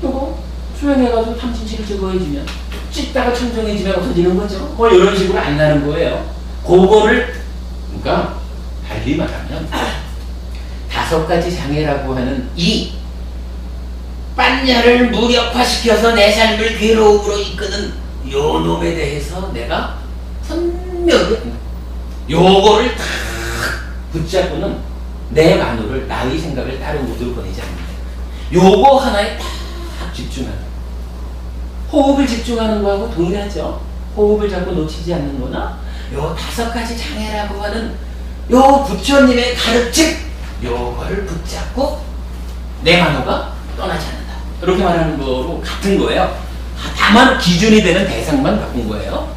또 수행해가지고 탐진치를 제거해주면 찢다가 청정해지면 없어지는 거죠. 뭐 이런 식으로 안다는 거예요. 그거를 그러니까 달리 말하면 5가지 장애라고 하는 이 빨냐를 무력화시켜서 내 삶을 괴로움으로 이끄는 요 놈에 대해서 내가 선명히 요거를 다 붙잡고는 내 마누를, 나의 생각을 다른 곳으로 보내지 않는다. 요거 하나에 딱 집중하는, 호흡을 집중하는 거하고 동일하죠. 호흡을 자꾸 놓치지 않는 거나 요 5가지 장애라고 하는 요 부처님의 가르침 요거를 붙잡고 내 만호가 떠나지 않는다. 이렇게 말하는 거로 같은 거예요. 다만 기준이 되는 대상만 바꾼 거예요.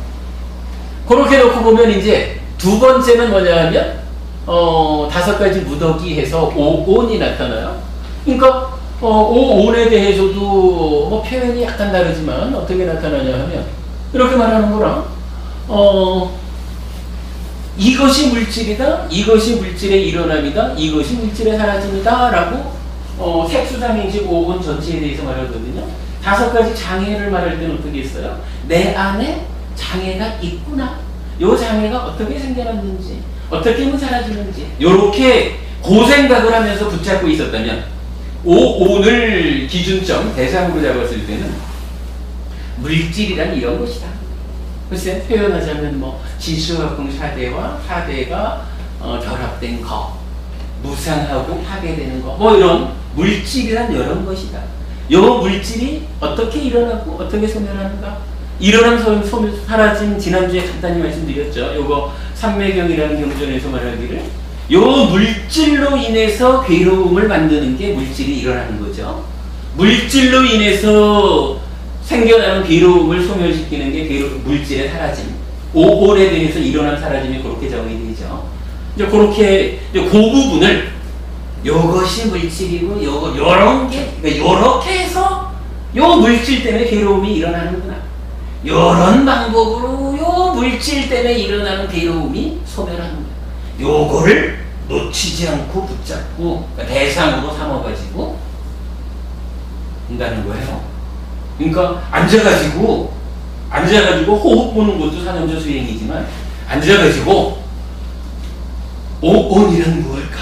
그렇게 놓고 보면 이제 두 번째는 뭐냐 하면 5가지 무더기 해서 오온이 나타나요. 그러니까 오온에 대해서도 뭐 표현이 약간 다르지만 어떻게 나타나냐 하면 이렇게 말하는 거랑 이것이 물질이다, 이것이 물질의 일어남이다, 이것이 물질의 사라짐이다 라고 색수상행식 오온 전체에 대해서 말하거든요. 5가지 장애를 말할 때는 어떻게 했어요? 내 안에 장애가 있구나. 요 장애가 어떻게 생겨났는지, 어떻게 하면 사라지는지, 요렇게 고생각을 하면서 붙잡고 있었다면 오온을 기준점, 대상으로 잡았을 때는 물질이란 이런 것이다. 글쎄 표현하자면 뭐 진수화풍 사대와 사대가 결합된 거, 무상하고 파괴되는 거, 뭐 이런 물질이란 이런 것이다. 요 물질이 어떻게 일어나고 어떻게 소멸하는가? 일어난 소멸 사라짐 지난주에 간단히 말씀드렸죠. 요거 삼매경이라는 경전에서 말하기를 요 물질로 인해서 괴로움을 만드는 게 물질이 일어나는 거죠. 물질로 인해서 생겨나는 괴로움을 소멸시키는 게 물질의 사라짐. 오온에 대해서 일어난 사라짐이 그렇게 정의 되죠. 이제 그렇게 이제 그 부분을 요것이 물질이고 요런 게 그러니까 요렇게 해서 요 물질 때문에 괴로움이 일어나는구나. 요런 방법으로 요 물질 때문에 일어나는 괴로움이 소멸하는 거야. 요거를 놓치지 않고 붙잡고 그러니까 대상으로 삼아가지고 한다는 거예요. 그러니까 앉아가지고 호흡 보는 것도 사념조 수행이지만 앉아가지고 오온이란 무엇일까?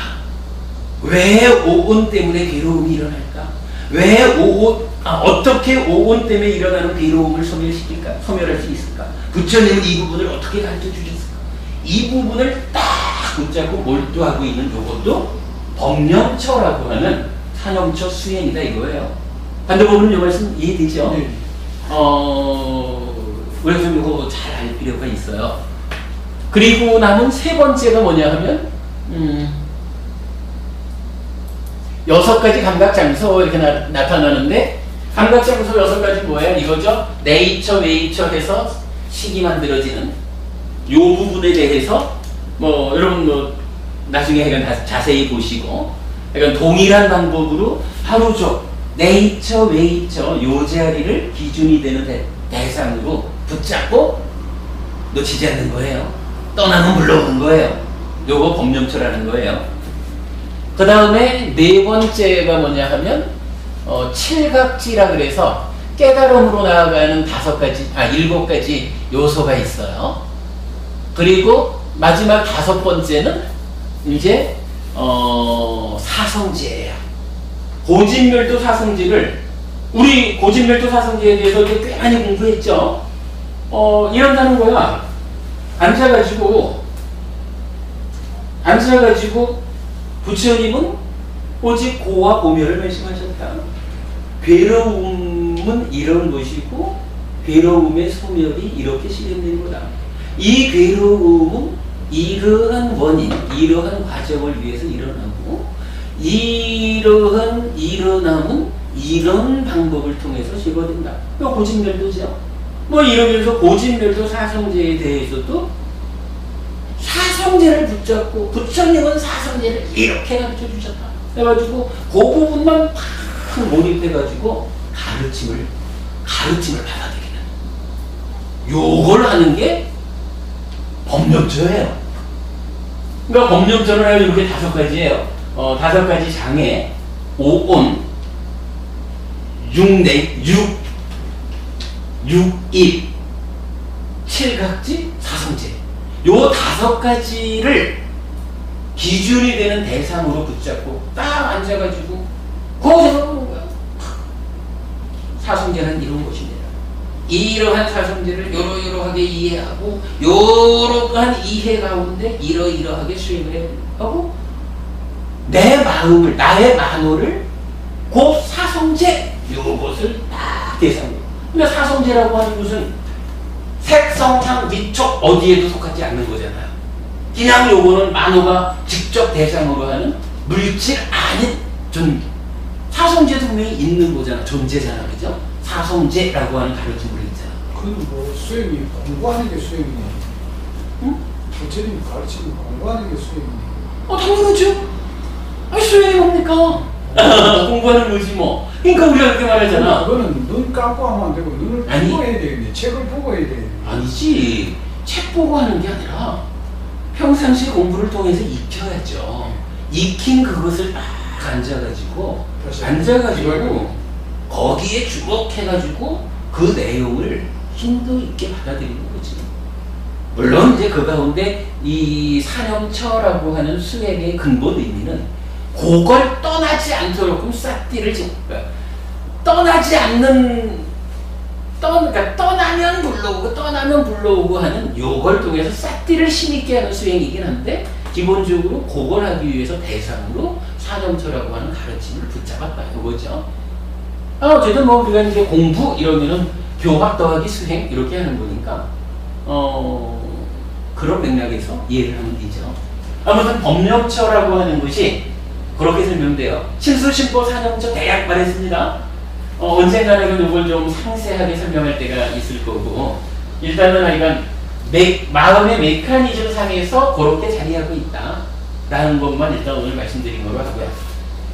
왜 오온 때문에 괴로움이 일어날까? 왜 어떻게 오온 때문에 일어나는 괴로움을 소멸시킬까? 소멸할 수 있을까? 부처님은 이 부분을 어떻게 가르쳐 주셨을까? 이 부분을 딱 붙잡고 몰두하고 있는 이것도 법념처라고 하는 사념처 수행이다 이거예요. 반대 보면 이 말씀 이해되죠? 네. 우리가 좀 이거 잘 알 필요가 있어요. 그리고 남은 세 번째가 뭐냐 하면 6가지 감각장소 이렇게 나타나는데 감각장소 6가지 뭐예요? 이거죠? 네이처, 웨이처 해서 식이 만들어지는 요 부분에 대해서 뭐 여러분 뭐 나중에 약간 자세히 보시고 약간 동일한 방법으로 하루죠. 네이처, 웨이처 요 자리를 기준이 되는 대상으로 붙잡고 놓치지 않는 거예요. 떠나면 물러오는 거예요. 요거 법념처라는 거예요. 그 다음에 네 번째가 뭐냐 하면 칠각지라 그래서 깨달음으로 나아가는 7가지 요소가 있어요. 그리고 마지막 5번째는 이제 사성지예요. 고진멸도 사성지를 우리 고진멸도 사성지에 대해서 꽤 많이 공부했죠. 이런다는 거야. 앉아가지고 부처님은 오직 고와 고멸을 말씀하셨다. 괴로움은 이런 것이고 괴로움의 소멸이 이렇게 실현된 거다. 이 괴로움은 이러한 원인, 이러한 과정을 위해서 일어나고 이러한 일어남은 이런 방법을 통해서 제거된다. 고진멸도죠. 뭐 이러면서 고진멸도 사성제에 대해서도 사성제를 붙잡고 부처님은 사성제를 이렇게 가르쳐 주셨다. 해가지고 그 부분만 팍 몰입해가지고 가르침을 받아들이는 요걸 하는 게 법념처예요. 그러니까 법념처를 하면 이렇게 5가지예요. 5가지 장애, 오온, 육입, 칠각지, 사성제 요 5가지를 기준이 되는 대상으로 붙잡고 딱 앉아가지고 거기서 보는 거야. 사성제는 이런 것입니다. 이러한 사성제를 요러요러하게 이해하고 요러한 이해 가운데 이러이러하게 수행을 하고 내 마음을 나의 만호를 그 사성제 요것을 딱 대상으로. 그러니까 사성제라고 하는 것은 색성상 위촉 어디에도 속하지 않는 거잖아요. 그냥 요거는 만호가 직접 대상으로 하는 물질 아닌 존재. 사성제도 분명히 있는 거잖아. 존재잖아. 그죠? 사성제라고 하는 가르침으로 있잖아. 그건 뭐 수행이 공부하는 게 수행이네. 응? 부처님이 가르치는 공부하는 게 수행이네. 당연하죠. 수행이 뭡니까? 공부하는 거지 뭐. 그러니까 우리가 그렇게 말하잖아. 그거는 눈 감고 하면 안 되고 눈을 아니. 보고 해야 되겠네. 책을 보고 해야 되겠네. 아니지. 책 보고 하는 게 아니라 평상시 공부를 통해서 익혀야죠. 익힌 그것을 딱 앉아가지고 거기에 주목해가지고 그 내용을 힘도 있게 받아들이는 거지. 물론 이제 그 가운데 이 사념처라고 하는 수행의 근본 의미는 그걸 떠나지 않도록 싹띠를 떠나지 않는 그러니까 떠나면 불러오고 하는 요걸 통해서 싹띠를 힘있게 하는 수행이긴 한데 기본적으로 그걸 하기 위해서 대상으로 사념처라고 하는 가르침을 붙잡았다 이거죠. 어쨌든 뭐 우리가 이제 공부 이러면은 교학 더하기 수행 이렇게 하는 거니까 그런 맥락에서 이해를 하면 되죠. 아무튼 법념처라고 하는 것이 그렇게 설명돼요. 실수심보 사념처 대략 말했습니다. 언젠가는 이걸 좀 상세하게 설명할 때가 있을 거고 일단은 하여간 마음의 메커니즘 상에서 그렇게 자리하고 있다 라는 것만 일단 오늘 말씀드린 거로 하고요.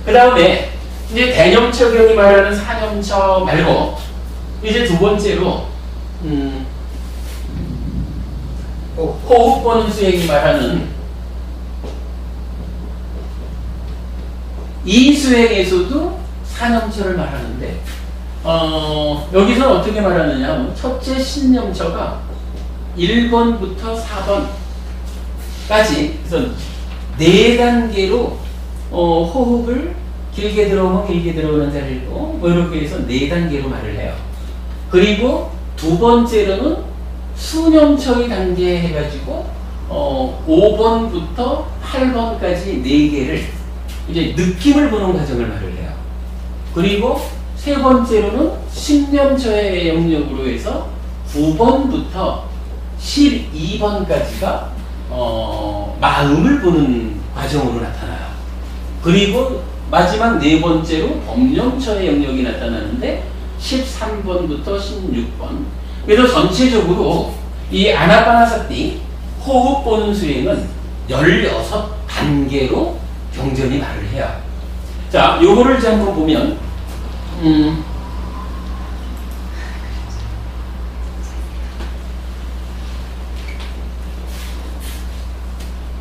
그 다음에 이제 대념처경이 말하는 사념처 말고 이제 두 번째로 호흡 보는 수행이 말하는 이 수행에서도 사념처를 말하는데 여기서 어떻게 말하느냐. 첫째 신념처가 1번부터 4번까지 그래서 4단계로 호흡을 길게 들어오면 길게 들어오는 자리고 뭐 이렇게 해서 4단계로 말을 해요. 그리고 두 번째로는 수념처의 단계 해가지고 5번부터 8번까지 4개를 이제 느낌을 보는 과정을 말을 해요. 그리고 세 번째로는 신념처의 영역으로 해서 9번부터 12번까지가 마음을 보는 과정으로 나타나요. 그리고 마지막 네 번째로 법념처의 영역이 나타나는데 13번부터 16번. 그래서 전체적으로 이 아나파나사티 호흡 보는 수행은 16단계로 경전이 말을 해요. 자, 요거를 이제 한번 보면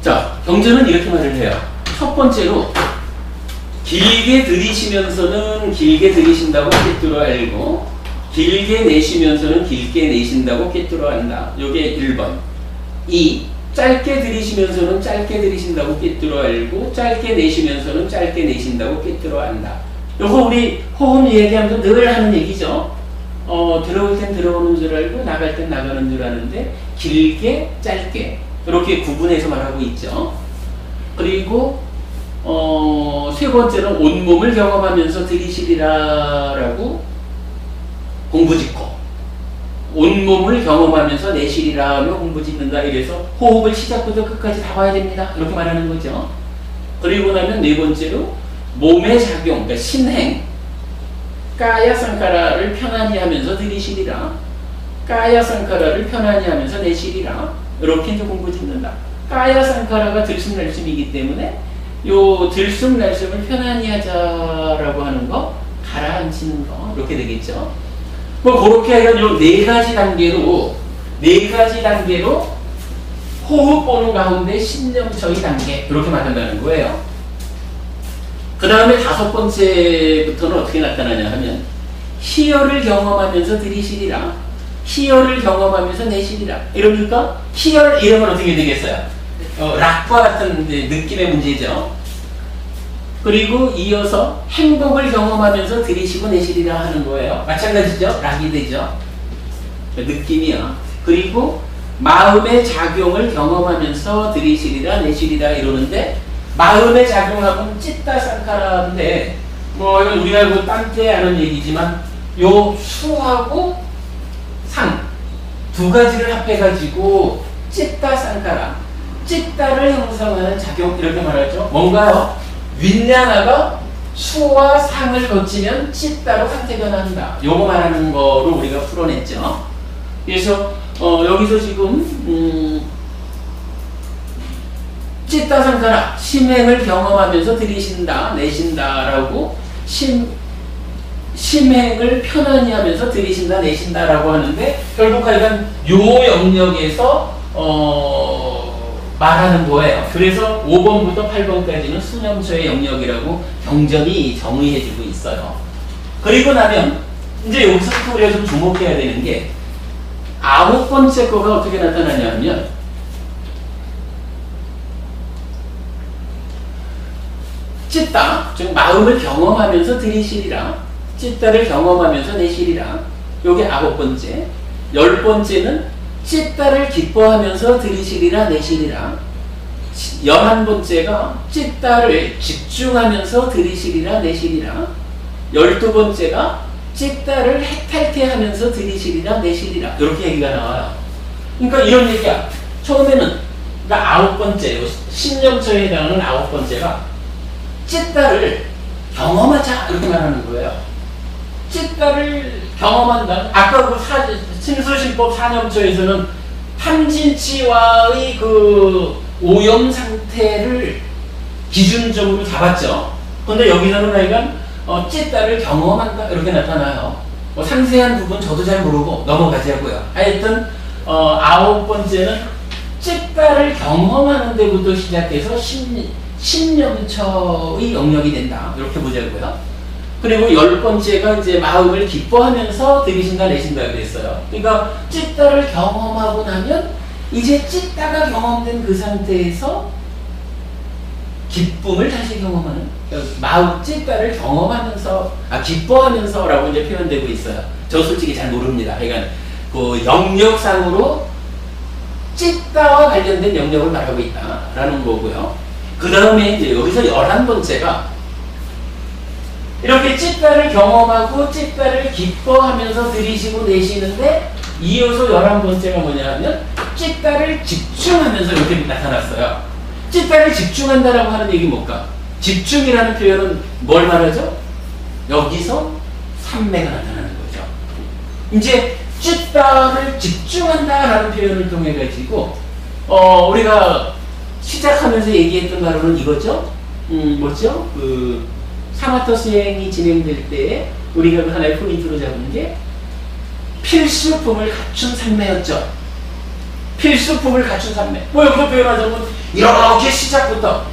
자, 경전은 이렇게 말을 해요. 첫 번째로 길게 들이쉬면서는 길게 들이쉰다고 꿰뚫어 알고 길게 내쉬면서는 길게 내쉰다고 꿰뚫어 안다. 요게 1번. 2. 짧게 들이쉬면서는 짧게 들이쉰다고 꿰뚫어 알고 짧게 내쉬면서는 짧게 내쉰다고 꿰뚫어 안다. 요거 우리 호흡 얘기하면서 늘 하는 얘기죠. 들어올 땐 들어오는 줄 알고 나갈 땐 나가는 줄 아는데 길게 짧게 이렇게 구분해서 말하고 있죠. 그리고 세 번째는 온몸을 경험하면서 들이쉬리라 라고 공부짓고 온몸을 경험하면서 내쉬리라 하며 공부짓는다. 이래서 호흡을 시작부터 끝까지 다 봐야 됩니다. 이렇게 말하는 거죠. 그리고 나면 네 번째로 몸의 작용, 그러니까 신행 까야 상카라를 편안히 하면서 들이쉬리라 까야 상카라를 편안히 하면서 내쉬리라 이렇게 이제 공부짓는다. 까야 상카라가 들숨날숨이기 때문에 요 들숨날숨을 편안히 하자라고 하는 거, 가라앉히는 거 이렇게 되겠죠. 뭐 그렇게 하여간 요 네 가지 단계로 호흡 보는 가운데 신념처의 단계 이렇게 말한다는 거예요. 그 다음에 다섯 번째부터는 어떻게 나타나냐 하면 희열을 경험하면서 들이쉬리라 희열을 경험하면서 내쉬리라. 이러니까 희열 이런 건 어떻게 되겠어요? 락과 같은 느낌의 문제죠. 그리고 이어서 행복을 경험하면서 들이쉬고 내쉬리라 하는 거예요. 마찬가지죠. 락이 되죠. 느낌이야. 그리고 마음의 작용을 경험하면서 들이쉬리라 내쉬리라 이러는데 마음의 작용하고는 찌따 상카라인데 뭐 이건 우리가 뭐 딴 때 아는 얘기지만 요 수하고 상 두 가지를 합해가지고 찌따 상카라 찌따를 형성하는 작용 이렇게 말하죠. 뭔가요? 윗냐나가 수와 상을 거치면 찢다로 상태 변화한다. 요거 말하는 거로 우리가 풀어냈죠. 그래서 여기서 지금 찢다 상가라 심행을 경험하면서 들이신다 내신다라고 심행을 편안히 하면서 들이신다 내신다라고 하는데 결국 하여간 요 영역에서 말하는 거예요. 그래서 5번부터 8번까지는 수념처의 영역이라고 경전이 정의해주고 있어요. 그리고 나면 이제 여기서부터 우리가 좀 주목해야 되는 게 9번째 거가 어떻게 나타나냐 하면 찢다, 즉 마음을 경험하면서 들이시리라. 찢다를 경험하면서 내시리라. 요게 9번째. 10번째는 찢다를 기뻐하면서 들이시리라 내시리라. 11번째가 찢다를 집중하면서 들이시리라 내시리라. 12번째가 찢다를 해탈케 하면서 들이시리라 내시리라. 이렇게 얘기가 나와요. 그러니까 이런 얘기야. 처음에는 그러니까 9번째, 신념처에 해당하는 9번째가 찢다를 경험하자 이렇게 말하는 거예요. 찢다를 경험한다. 아까 그 신수신법 사념처에서는 탐진치와의 그 오염 상태를 기준적으로 잡았죠. 그런데 여기서는 하여간 찢다를 경험한다 이렇게 나타나요. 뭐 상세한 부분 저도 잘 모르고 넘어가자고요. 하여튼 9번째는 찢다를 경험하는 데부터 시작해서 신념처의 영역이 된다. 이렇게 보자고요. 그리고 10번째가 이제 마음을 기뻐하면서 들이신다 내신다 그랬어요. 그러니까 찢다를 경험하고 나면 이제 찢다가 경험된 그 상태에서 기쁨을 다시 경험하는, 마음 찢다를 경험하면서 기뻐하면서라고 이제 표현되고 있어요. 저 솔직히 잘 모릅니다. 그러니까 그 영역상으로 찢다와 관련된 영역을 말하고 있다라는 거고요. 그 다음에 이제 여기서 11번째가 이렇게 찢다를 경험하고 찢다를 기뻐하면서 들이시고 내시는데 이어서 11번째가 뭐냐 하면 찢다를 집중하면서 이렇게 나타났어요. 찢다를 집중한다라고 하는 얘기 뭘까? 집중이라는 표현은 뭘 말하죠? 여기서 삼매가 나타나는 거죠. 이제 찢다를 집중한다라는 표현을 통해 가지고 우리가 시작하면서 얘기했던 바로는 이거죠. 뭐죠? 그 사마터 수행이 진행될 때 우리가 그 하나의 포인트로 잡은 게 필수품을 갖춘 삼매였죠. 필수품을 갖춘 삼매. 뭐 여기서 표현하자면 이렇게 시작부터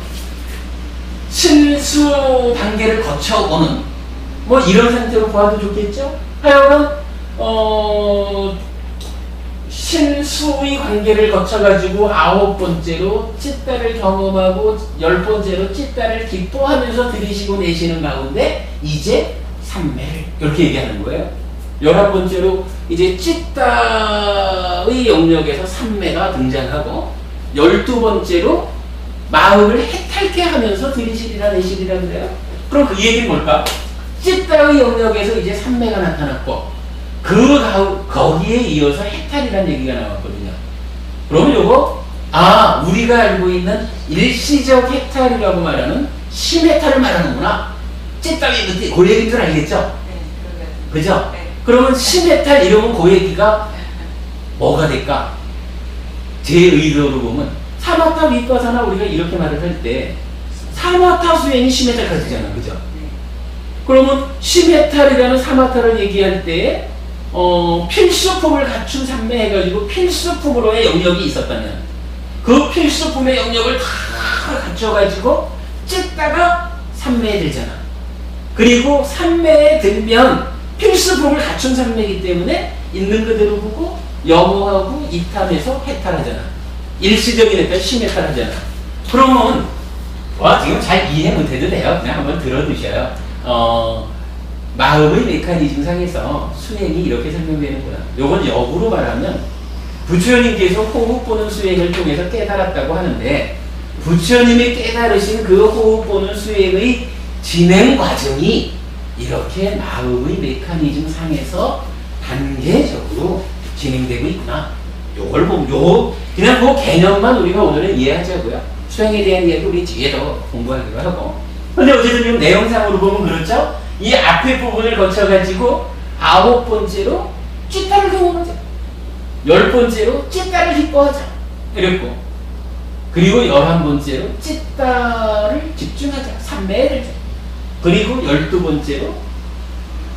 신수 단계를 거쳐오는 뭐 이런 상태로 봐도 좋겠죠. 하여간 신수의 관계를 거쳐가지고 9번째로 찢다를 경험하고 10번째로 찢다를 기뻐하면서 들이시고 내시는 가운데 이제 삼매를 이렇게 얘기하는 거예요. 11번째로 이제 찢다의 영역에서 삼매가 등장하고 12번째로 마음을 해탈케 하면서 들이시리라 내시리라 그래요. 그럼 그 얘기는 뭘까? 찢다의 영역에서 이제 삼매가 나타났고 거기에 이어서 해탈이라는 얘기가 나왔거든요. 그러면 요거 우리가 알고 있는 일시적 해탈이라고 말하는 심해탈을 말하는구나. 찢다의 끝에 그 얘기인 줄 알겠죠? 네, 그죠? 네. 그러면 심해탈 이러면 그 얘기가 뭐가 될까? 제 의도로 보면 사마타 위파사나 우리가 이렇게 말을 할 때 사마타 수행이 심해탈까지 되잖아. 그죠? 네. 그러면 심해탈이라는 사마타를 얘기할 때 필수품을 갖춘 삼매 해가지고 필수품으로의 영역이 있었다면 그 필수품의 영역을 다 갖춰가지고 찢다가 삼매에 들잖아. 그리고 삼매에 들면 필수품을 갖춘 삼매이기 때문에 있는 그대로 보고 영어하고 이탈해서 해탈하잖아. 일시적인 해탈, 심해탈하잖아. 그러면 지금 잘 이해 못해도 돼요. 그냥 한번 들어두셔요. 마음의 메커니즘상에서 수행이 이렇게 설명되는구나. 요건 역으로 말하면 부처님께서 호흡 보는 수행을 통해서 깨달았다고 하는데 부처님이 깨달으신 그 호흡 보는 수행의 진행 과정이 이렇게 마음의 메커니즘 상에서 단계적으로 진행되고 있구나. 요걸 보면 그냥 그 개념만 우리가 오늘은 이해하자고요. 수행에 대한 이야기 우리 뒤에 더 공부하기로 하고 근데 어쨌든 지금 내용상으로 보면 그렇죠? 이 앞에 부분을 거쳐가지고 9번째로 찌따를 경험하자. 10번째로 찌따를 기뻐하자. 이랬고, 그리고 11번째로 찌따를 집중하자. 삼매를 줘. 그리고 12번째로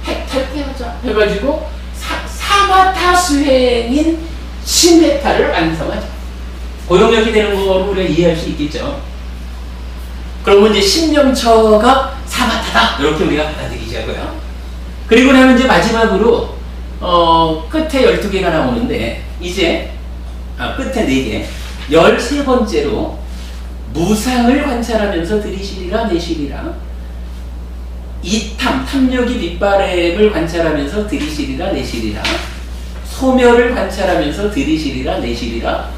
해탈게 하자. 해가지고 사마타 수행인 심해탈을 완성하자. 고용력이 되는 거로 우리가 이해할 수 있겠죠. 그러면 이제 신념처가 사마타다. 이렇게 우리가 받아들이자고요. 그리고 나면 이제 마지막으로 끝에 12개가 나오는데 이제 끝에 4개 13번째로 무상을 관찰하면서 들이시리라 내시리라. 이탐, 탐욕이 밑바램을 관찰하면서 들이시리라 내시리라. 소멸을 관찰하면서 들이시리라 내시리라.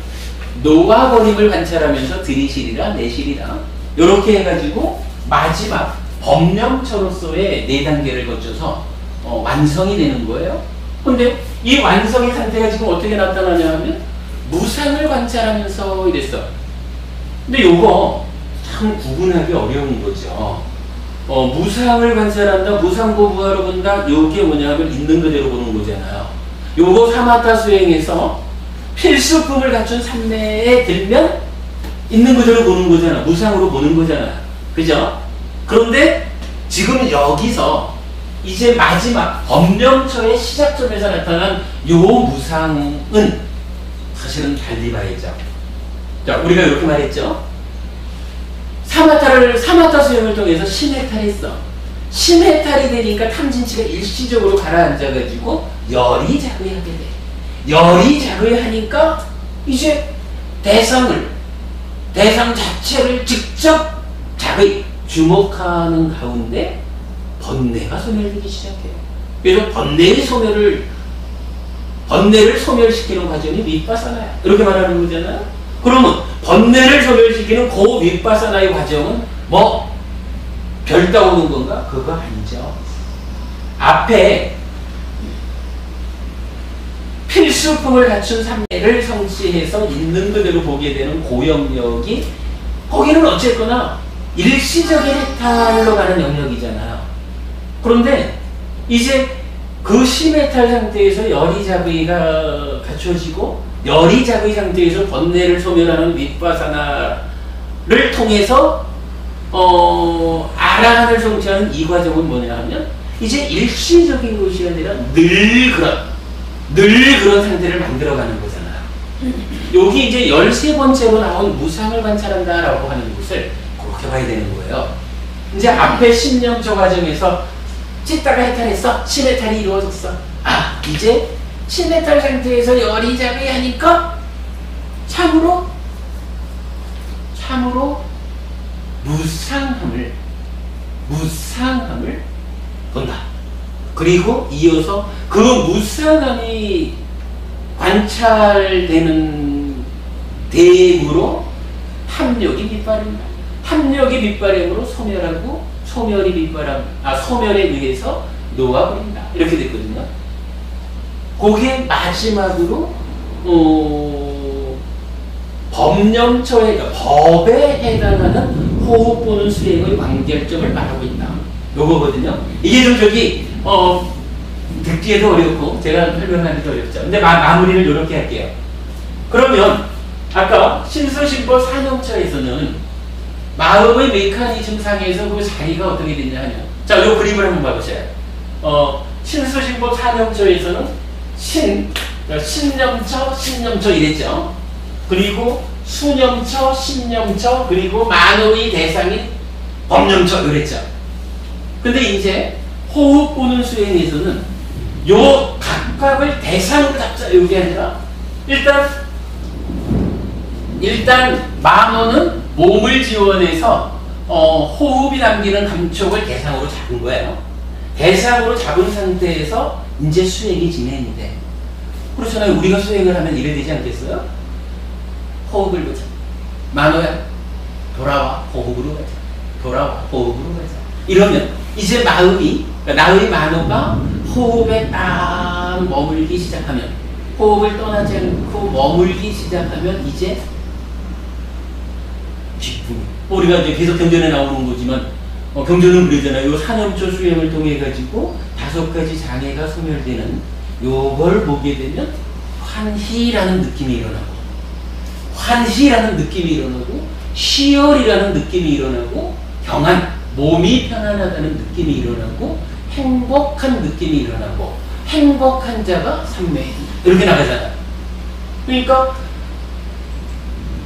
노화버림을 관찰하면서 들이시리라 내시리라. 요렇게 해가지고 마지막 법념처로서의 4단계를 거쳐서 완성이 되는 거예요. 근데 이 완성의 상태가 지금 어떻게 나타나냐 하면 무상을 관찰하면서 이랬어. 근데 요거 참 구분하기 어려운 거죠. 무상을 관찰한다, 무상고부하러 본다, 요게 뭐냐 하면 있는 그대로 보는 거잖아요. 요거 사마타 수행에서 필수품을 갖춘 삼매에 들면 있는 그대로 보는 거잖아. 무상으로 보는 거잖아. 그죠? 그런데 지금 여기서 이제 마지막 법념처의 시작점에서 나타난 요 무상은 사실은 달리 봐야죠. 자, 우리가 이렇게 말했죠. 사마타 수행을 통해서 심해탈했어. 심해탈이 되니까 탐진치가 일시적으로 가라앉아가지고 열이 자극하게 돼. 열이 자극하니까 이제 대상 자체를 직접 주목하는 가운데 번뇌가 소멸되기 시작해요. 그래서 번뇌를 소멸시키는 과정이 윗바사나야. 이렇게 말하는 거잖아요. 그러면 번뇌를 소멸시키는 그 윗바사나의 과정은 뭐 별따오는 건가? 그거 아니죠. 앞에 필수품을 갖춘 삼매를 성취해서 있는 그대로 보게 되는 고영역이 거기는 어쨌거나 일시적인 해탈로 가는 영역이잖아요. 그런데 이제 그 심해탈 상태에서 열이자의가 갖춰지고 열이자의 상태에서 번뇌를 소멸하는 윗바사나를 통해서 아라한을 성취하는 이 과정은 뭐냐 하면 이제 일시적인 것이 아니라 늘 그런 상태를 만들어가는 거잖아요. 여기 이제 13번째로 나온 무상을 관찰한다 라고 하는 것을 그렇게 봐야 되는 거예요. 이제 앞에 신념조 과정에서 찢다가 해탈했어. 심해탈이 이루어졌어. 이제 심해탈 상태에서 열이 자비하니까 참으로 무상함을 본다. 그리고 이어서 그 무상함이 관찰되는 대으로 탐욕이 밑바람이다. 탐욕이 밑바람으로 소멸하고 소멸에 의해서 놓아버린다. 이렇게 됐거든요. 그게 마지막으로 법념처에, 그러니까 법에 해당하는 호흡 보는 수행의 완결점을 말하고 있다. 요거거든요. 이게 좀 듣기에도 어렵고 제가 설명하기도 어렵죠. 근데 마무리를 이렇게 할게요. 그러면 아까 신수신법 산업처에서는 마음의 메커니즘 상에서 그 자리가 어떻게 됐냐 하면, 자, 요 그림을 한번 봐보세요. 신수신법 산업처에서는 신념처 이랬죠. 그리고 수념처, 신념처, 그리고 만호의 대상인 법념처 이랬죠. 근데 이제 호흡 보는 수행에서는 요 각각을 대상으로 잡자 이게 아니라 일단 만호는 몸을 지원해서 호흡이 남기는 감촉을 대상으로 잡은 거예요. 대상으로 잡은 상태에서 이제 수행이 진행이 돼. 그렇잖아요. 우리가 수행을 하면 이래 되지 않겠어요? 호흡을 보자. 만호야, 돌아와, 호흡으로 가자. 돌아와, 호흡으로 가자. 이러면 이제 마음이, 그러니까 나의 만호가 호흡에 딱 머물기 시작하면, 호흡을 떠나지 않고 머물기 시작하면 이제 기쁨이, 우리가 이제 계속 경전에 나오는 거지만 경전은 그러잖아요. 요 사념초 수행을 통해 가지고 5가지 장애가 소멸되는 요걸 보게 되면 환희라는 느낌이 일어나고, 환희라는 느낌이 일어나고, 시열이라는 느낌이 일어나고, 평안, 몸이 편안하다는 느낌이 일어나고, 행복한 느낌이 일어나고, 행복한 자가 삼매인 이렇게 나가잖아요. 그러니까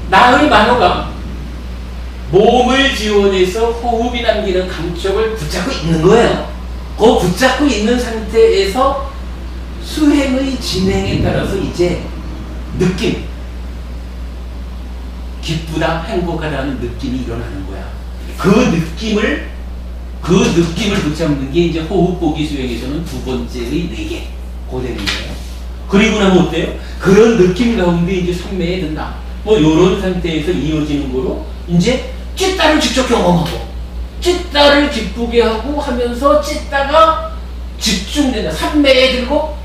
나의 만호가 몸을 지원해서 호흡이 남기는 감촉을 붙잡고 있는 거예요. 그 붙잡고 있는 상태에서 수행의 진행에 따라서 이제 느낌, 기쁘다, 행복하다는 느낌이 일어나는 거야. 그 느낌을 붙잡는 게 이제 호흡보기 수행에서는 2번째의 4개. 고되는 거예요. 그리고 나면 어때요? 그런 느낌 가운데 이제 선매에 든다. 뭐 요런 상태에서 이어지는 거로 이제 찢다를 직접 경험하고, 찢다를 기쁘게 하고 하면서 찢다가 집중된다. 삼매에 들고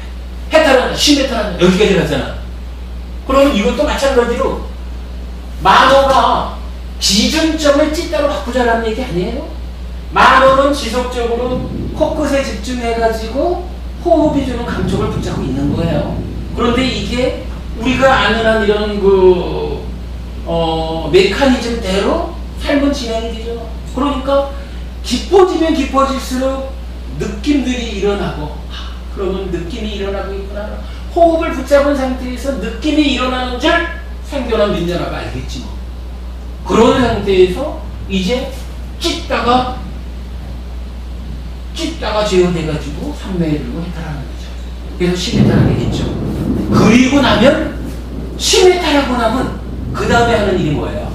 해탈한다. 심해탈한다. 여기까지 갔잖아. 그러면 이것도 마찬가지로 만호가 기준점을 찢다로 바꾸자라는 얘기 아니에요? 만호는 지속적으로 코끝에 집중해가지고 호흡이 주는 감촉을 붙잡고 있는 거예요. 그런데 이게 우리가 아는 한 이런 메커니즘대로 삶은 진행이 되죠. 그러니까 깊어지면 깊어질수록 느낌들이 일어나고, 그러면 느낌이 일어나고 있구나. 호흡을 붙잡은 상태에서 느낌이 일어나는 줄 생겨난 민자나가 알겠지 뭐. 그런 상태에서 이제 찢다가 제어돼가지고 삼매에 들고 해탈하는 거죠. 그래서 심해탈하게 됐죠. 그리고 나면 심해탈하고 나면 그 다음에 하는 일이 뭐예요?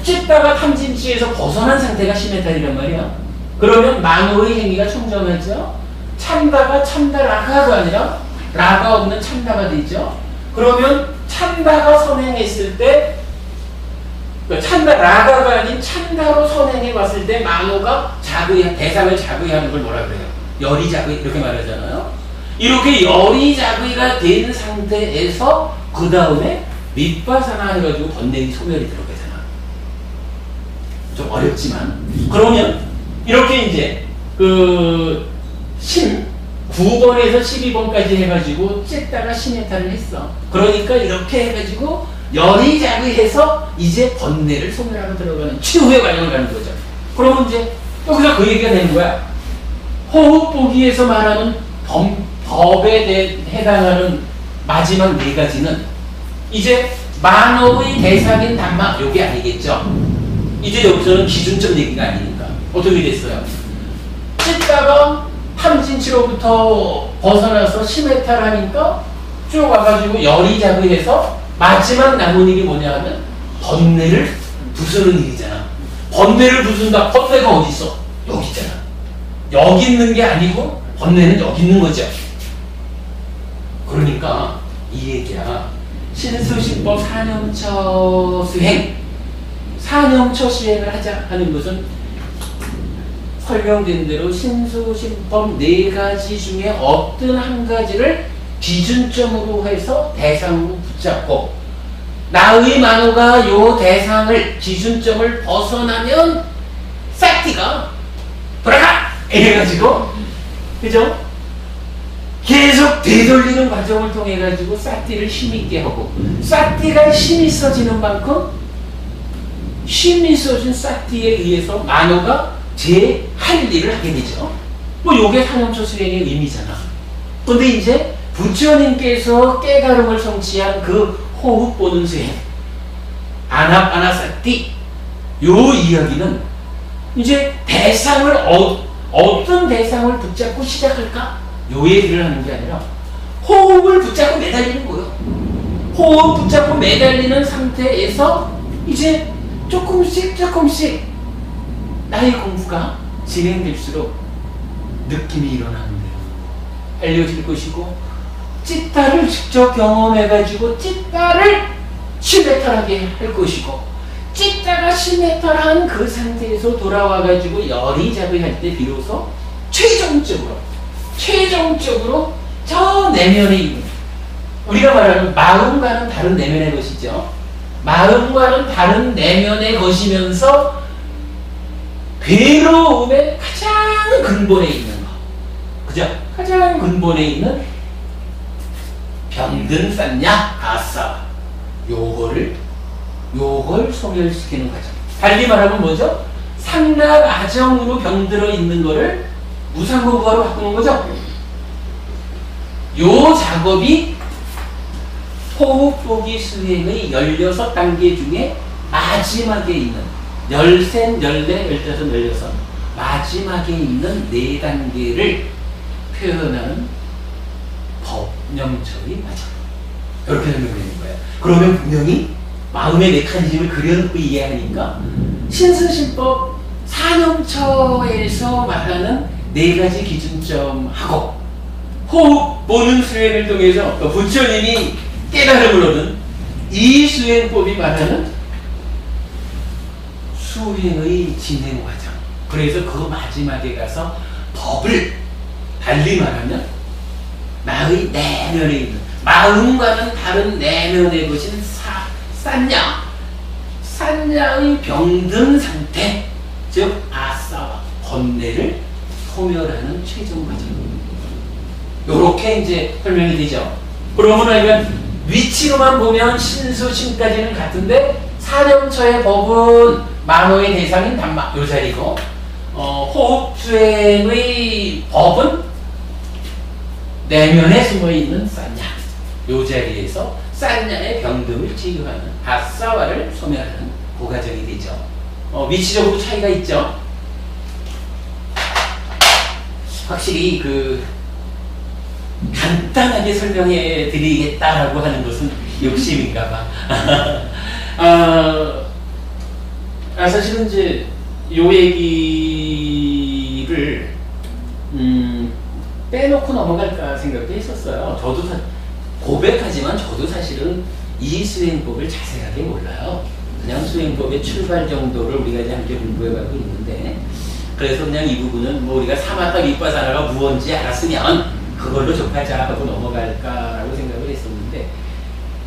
찢다가 탐진치에서 벗어난 상태가 심해탈이란 말이야. 그러면 만호의 행위가 청정하죠. 참다가 참다라가가 아니라 라가 없는 참다가 되죠. 그러면 참다가 선행했을 때, 참다라가가 아닌 참다로 선행해 봤을 때 만호가 대상을 자의하는 걸 뭐라 그래요? 열이자의 이렇게 말하잖아요. 이렇게 열이자의가 된 상태에서 그 다음에 밑바사나 해가지고 번뇌의 소멸이 들어가잖아. 좀 어렵지만. 그러면 이렇게 이제 9번에서 12번까지 해가지고 찢다가 심해탈을 했어. 그러니까 이렇게 해가지고 열이자의해서 이제 번뇌를 소멸하고 들어가는 치유의 과정을 가는 거죠. 그러면 이제 여기서 그 얘기가 되는 거야. 호흡보기에서 말하는 법에 해당하는 마지막 4가지는 이제 만호의 대상인 담마, 요게 아니겠죠. 이제 여기서는 기준점 얘기가 아니니까 어떻게 됐어요? 찢다가 탐진치로부터 벗어나서 심해탈하니까 쭉 와가지고 열이자의해서 마지막 남은 일이 뭐냐 하면 번뇌를 부수는 일이잖아. 번뇌를 부순다. 번뇌가 어디 있어? 여기 있잖아. 여기 있는 게 아니고 번뇌는 여기 있는 거죠. 그러니까 이 얘기야. 신수신법 사념처 수행, 사념처 수행을 하자 하는 것은 설명된 대로 신수신법 4가지 중에 어떤 한 가지를 기준점으로 해서 대상으로 붙잡고, 나의 만호가 요 대상을, 기준점을 벗어나면 싹티가 돌아가! 이래가지고, 그죠? 계속 되돌리는 과정을 통해가지고 싹티를 힘있게 하고, 싹티가 힘이 있어지는 만큼 힘이 있어진 싹티에 의해서 만호가 제 할 일을 하게 되죠. 뭐 요게 사념처 수행의 의미잖아. 근데 이제 부처님께서 깨달음을 성취한 그 호흡 보는 수행, 아나파나사티, 요 이야기는 이제 대상을 어떤 대상을 붙잡고 시작할까? 요 얘기를 하는 게 아니라 호흡을 붙잡고 매달리는 거예요. 호흡 붙잡고 매달리는 상태에서 이제 조금씩 나의 공부가 진행될수록 느낌이 일어나는데요. 알려질 것이고, 찢다를 직접 경험해가지고 찢다를 심해탈하게 할 것이고, 찢다가 심해탈한 그 상태에서 돌아와가지고 열이자의할 때 비로소 최종적으로 저 내면의, 우리가 말하는 마음과는 다른 내면의 것이죠. 마음과는 다른 내면의 것이면서 괴로움의 가장 근본에 있는 거. 그죠? 가장 근본에 있는 병든 쌌냐? 아싸. 요걸 소멸시키는 과정. 달리 말하면 뭐죠? 상납 아정으로 병들어 있는 거를 무상고부화로 바꾸는 거죠. 요 작업이 호흡보기 수행의 16단계 중에 마지막에 있는 13, 14, 15, 16 마지막에 있는 4단계를 표현하는 법령처의 과정. 이렇게 설명되는 거예요. 그러면 분명히 마음의 메커니즘을 그려놓고 이해하니까 신수신법 사념처에서 말하는 4가지 기준점하고 호흡 보는 수행을 통해서 부처님이 깨달음을 얻은 이 수행법이 말하는 수행의 진행 과정. 그래서 그 마지막에 가서 법을 달리 말하면 나의 내면에 있는 마음과는 다른 내면의 것인 싼냐의 병든 상태, 즉 아싸와 번뇌를 소멸하는 최종 과정입니다. 요렇게 이제 설명이 되죠. 그러면 위치로만 보면 신수신까지는 같은데 사념처의 법은 만호의 대상인 단마 요 자리고 호흡수행의 법은 내면에 숨어있는 싼냐 요 자리에서 싼냐의 병듦을 치유하는 아싸와를 소멸하는 그 과정이 되죠. 위치적으로 차이가 있죠. 확실히 간단하게 설명해 드리겠다라고 하는 것은 욕심인가 봐. 사실은 이제 요 얘기를 빼놓고 넘어갈까 생각도 했었어요. 저도 고백하지만 저도 사실은 이 수행법을 자세하게 몰라요. 그냥 수행법의 출발 정도를 우리가 이제 함께 공부해가고 있는데, 그래서 그냥 이 부분은 뭐 우리가 사마타 윗바사나가 무언지 알았으면 그걸로 접하자 하고 넘어갈까라고 생각을 했었는데,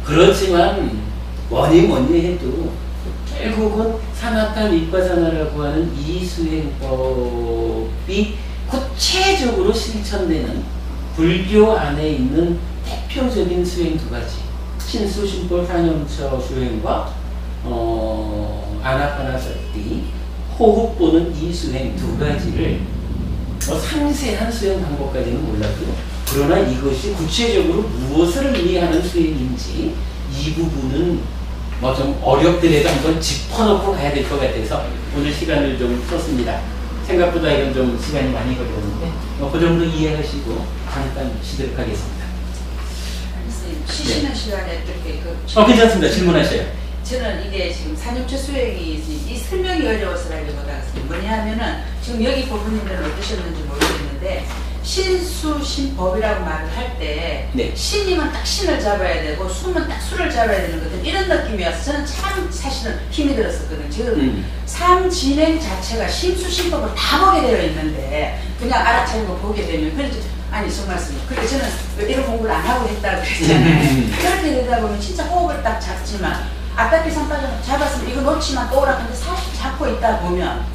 그렇지만 뭐니 해도 결국은 사마타 윗바사나라고 하는 이 수행법이 구체적으로 실천되는 불교 안에 있는 대표적인 수행 2가지, 신수신법 사념처 수행과 아나파나서티 호흡 보는 이 수행 2가지를 상세한 수행 방법까지는 몰라도, 그러나 이것이 구체적으로 무엇을 의미하는 수행인지 이 부분은 뭐 좀 어렵더라도 한번 짚어놓고 가야 될 것 같아서 오늘 시간을 좀 썼습니다. 생각보다 이건 좀 시간이 많이 걸렸는데 그 정도 이해하시고 잠깐 쉬도록 하겠습니다. 쉬시는 시간에 이렇게 괜찮습니다. 질문하셔요. 저는 이게 지금 사념처 수행이 이 설명이 어려워서라기보다 뭐냐면은 지금 여기 부모님들은 어떠셨는지 모르겠는데, 신수신법이라고 말을 할 때 신이면 딱 신을 잡아야 되고 수면 딱 수를 잡아야 되는 거든 이런 느낌이어서 저는 참 사실은 힘이 들었었거든요. 지금 삶 진행 자체가 신수신법을 다 보게 되어 있는데 그냥 알아차리고 보게 되면 그래도 아니 정말습니다. 그래서 저는 왜 이런 공부를 안 하고 했다고 그랬잖아요. 그렇게 되다 보면 진짜 호흡을 딱 잡지만 앞다리 산바닥 잡았으면 이거 놓치면 또 오락하는데 사실 잡고 있다 보면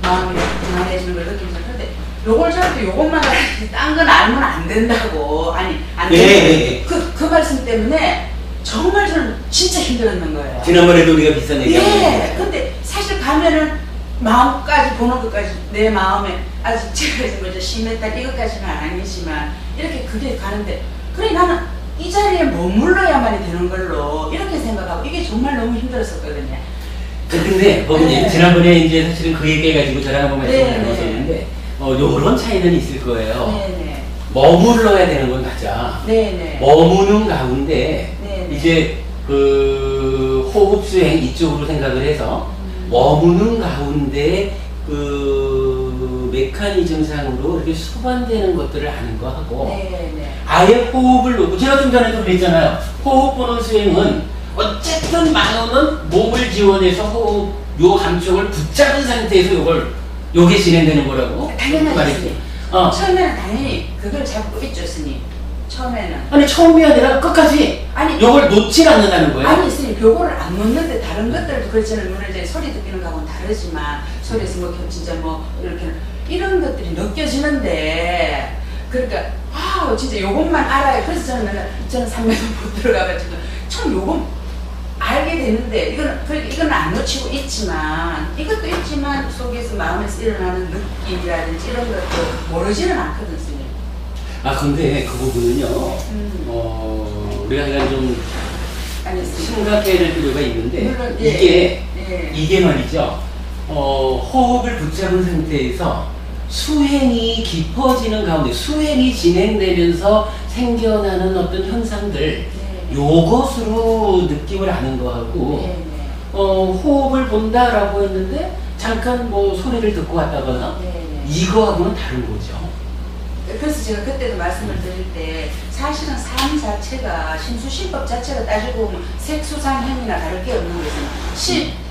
마음이 불안해지는 걸 느끼면서, 그런데 요걸 잡을 때 요것만 하지 딴 건 알면 안 된다고, 아니 안 된다고 그 말씀 때문에 정말 저는 진짜 힘들었는 거예요. 지난번에도 우리가 비슷한 얘기했는데 근데 사실 가면은 마음까지 보는 것까지 내 마음에 아직 제가 먼저 심했다 이것까지는 아니지만 이렇게 그게 가는데, 그래 나는 이 자리에 머물러야만이 되는 걸로 이렇게 생각하고 이게 정말 너무 힘들었었거든요. 근데 법님 지난번에 이제 사실은 그 얘기해가지고 저랑 한번 말씀을 나눴었는데 요런 차이는 있을 거예요. 머물러야 되는 건 맞아. 머무는 가운데 이제 그 호흡 수행 이쪽으로 생각을 해서 머무는 가운데 그 메커니즘상으로 이렇게 수반되는 것들을 아는 거 하고 아예 호흡을 놓고, 제가 좀 전에도 그랬잖아요. 호흡 보는 수행은 어쨌든 마음은 몸을 지원해서 호흡 요 감촉을 붙잡은 상태에서 요게 진행되는 거라고. 당연하지. 처음에는 당연히 그걸 잡고 있죠, 스님. 처음에는. 아니 처음이 아니라 끝까지 요걸 놓지 않는다는 거예요. 아니 스님, 요거를 안 놓는데 다른 것들도 그렇잖아요. 물론 이제 소리 듣기는 거하고는 다르지만 소리에서 뭐 진짜 뭐 이렇게 이런 것들이 느껴지는데 그러니까 진짜 요것만 알아요. 그래서 저는 산매도 못 들어가가지고 참 요건 알게 되는데 이건 안 놓치고 있지만 이것도 있지만 속에서 마음에서 일어나는 느낌이라든지 이런 것도 모르지는 않거든, 선생님. 근데 그 부분은요, 우리가 약간 좀 심각해야 될 필요가 있는데, 물론, 이게 말이죠, 호흡을 붙잡은 상태에서 수행이 깊어지는 가운데, 수행이 진행되면서 생겨나는 어떤 현상들, 요것으로 느낌을 아는 거하고, 호흡을 본다라고 했는데, 잠깐 뭐 소리를 듣고 왔다거나, 이거하고는 다른 거죠. 그래서 제가 그때도 말씀을 드릴 때 사실은 삶 자체가 심수신법 자체가 따지고 보면 색수상행이나 다를 게 없는 거잖아요.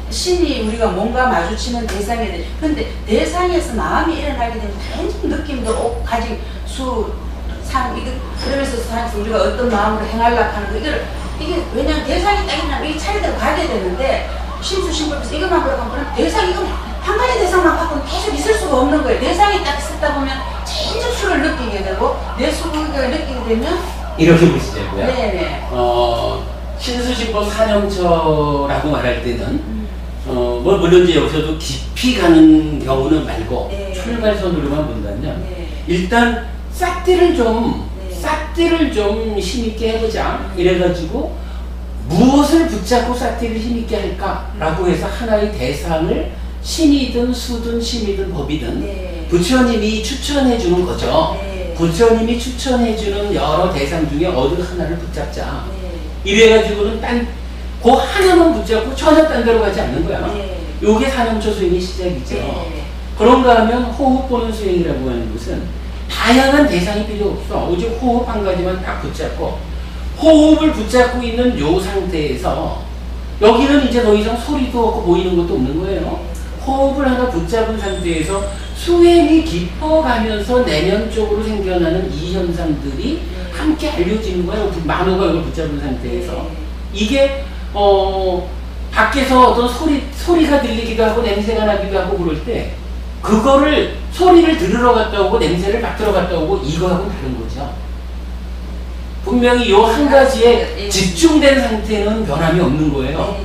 신이 우리가 뭔가 마주치는 대상에 대해 근데 대상에서 마음이 일어나게 되면 다른 느낌도 가진 그러면서 우리가 어떤 마음으로 행하려고 하는 거 이게 왜냐면 대상이 딱 있냐면 이게 차례대로 가게 되는데 심수신법에서 이것만 보면 대상 이거 한 가지 대상만 갖고는 계속 있을 수가 없는 거예요. 대상이 딱 있다 보면 진접수를 느끼게 되고 내 수국을 느끼게 되면 이렇게 보시자고요. 네네. 신수신법 사념처라고 말할 때는 물론 이제 여기서도 깊이 가는 경우는 말고 출발선으로만 본다면 일단 싹디를 좀 힘있게 해보자 이래가지고 무엇을 붙잡고 싹디를 힘있게 할까라고 해서 하나의 대상을 신이든 수든 신이든 법이든 부처님이 추천해 주는 거죠. 부처님이 추천해 주는 여러 대상 중에 어느 하나를 붙잡자. 이래가지고는 그 하나만 붙잡고 전혀 딴 데로 가지 않는 거야. 요게 사념처 수행의 시작이죠. 그런가 하면 호흡 보는 수행이라고 하는 것은 다양한 대상이 필요 없어. 오직 호흡 한 가지만 딱 붙잡고 호흡을 붙잡고 있는 요 상태에서 여기는 이제 더 이상 소리도 없고 보이는 것도 없는 거예요. 호흡을 하나 붙잡은 상태에서 수행이 깊어가면서 내면적으로 생겨나는 이 현상들이 함께 알려지는 거예요. 만호가 이걸 붙잡은 상태에서. 이게 밖에서 어떤 소리가 들리기도 하고 냄새가 나기도 하고 그럴 때 그거를 소리를 들으러 갔다 오고 냄새를 맡으러 갔다 오고 이거하고는 다른 거죠. 분명히 요 한 가지에 집중된 상태는 변함이 없는 거예요.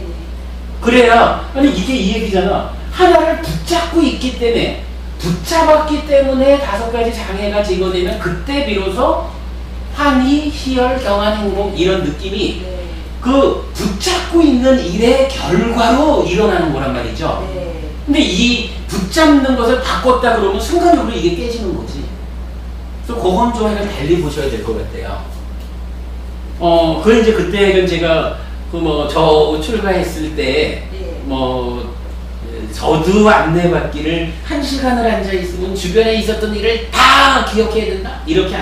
그래야 이게 이 얘기잖아. 하나를 붙잡고 있기 때문에 붙잡았기 때문에 5가지 장애가 제거되면 그때 비로소 환희, 희열, 경한, 행복 이런 느낌이 그 붙잡고 있는 일의 결과로 일어나는 거란 말이죠. 근데 이 붙잡는 것을 바꿨다 그러면 순간적으로 이게 깨지는 거지. 그래서 그건 좀 약간 달리 보셔야 될 것 같아요. 그래 이제 그때 제가 저 출가했을 때 저도 안내받기를 1시간을 앉아있으면 주변에 있었던 일을 다 기억해야 된다? 이렇게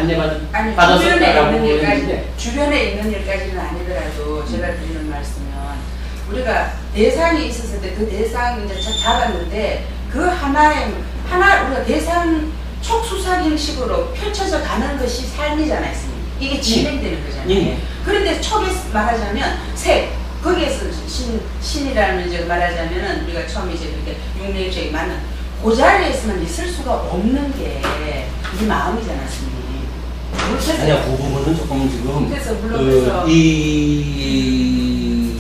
받았었다라고 했는데 주변에 있는 일까지는 아니더라도 제가 드리는 말씀은 우리가 대상이 있었을 때 그 대상 이제 잡았는데 그 우리가 대상 촉수사 형식으로 펼쳐져 가는 것이 삶이잖아요. 이게 진행되는 거잖아요. 그런데 촉에서 말하자면 거기에서 신이라는 이제 말하자면은 우리가 처음 이제 이렇게 육내적이 맞는 그 자리에서만 있을 수가 없는 게 이 마음이잖아, 스님. 아니야, 그 부분은 조금 지금 이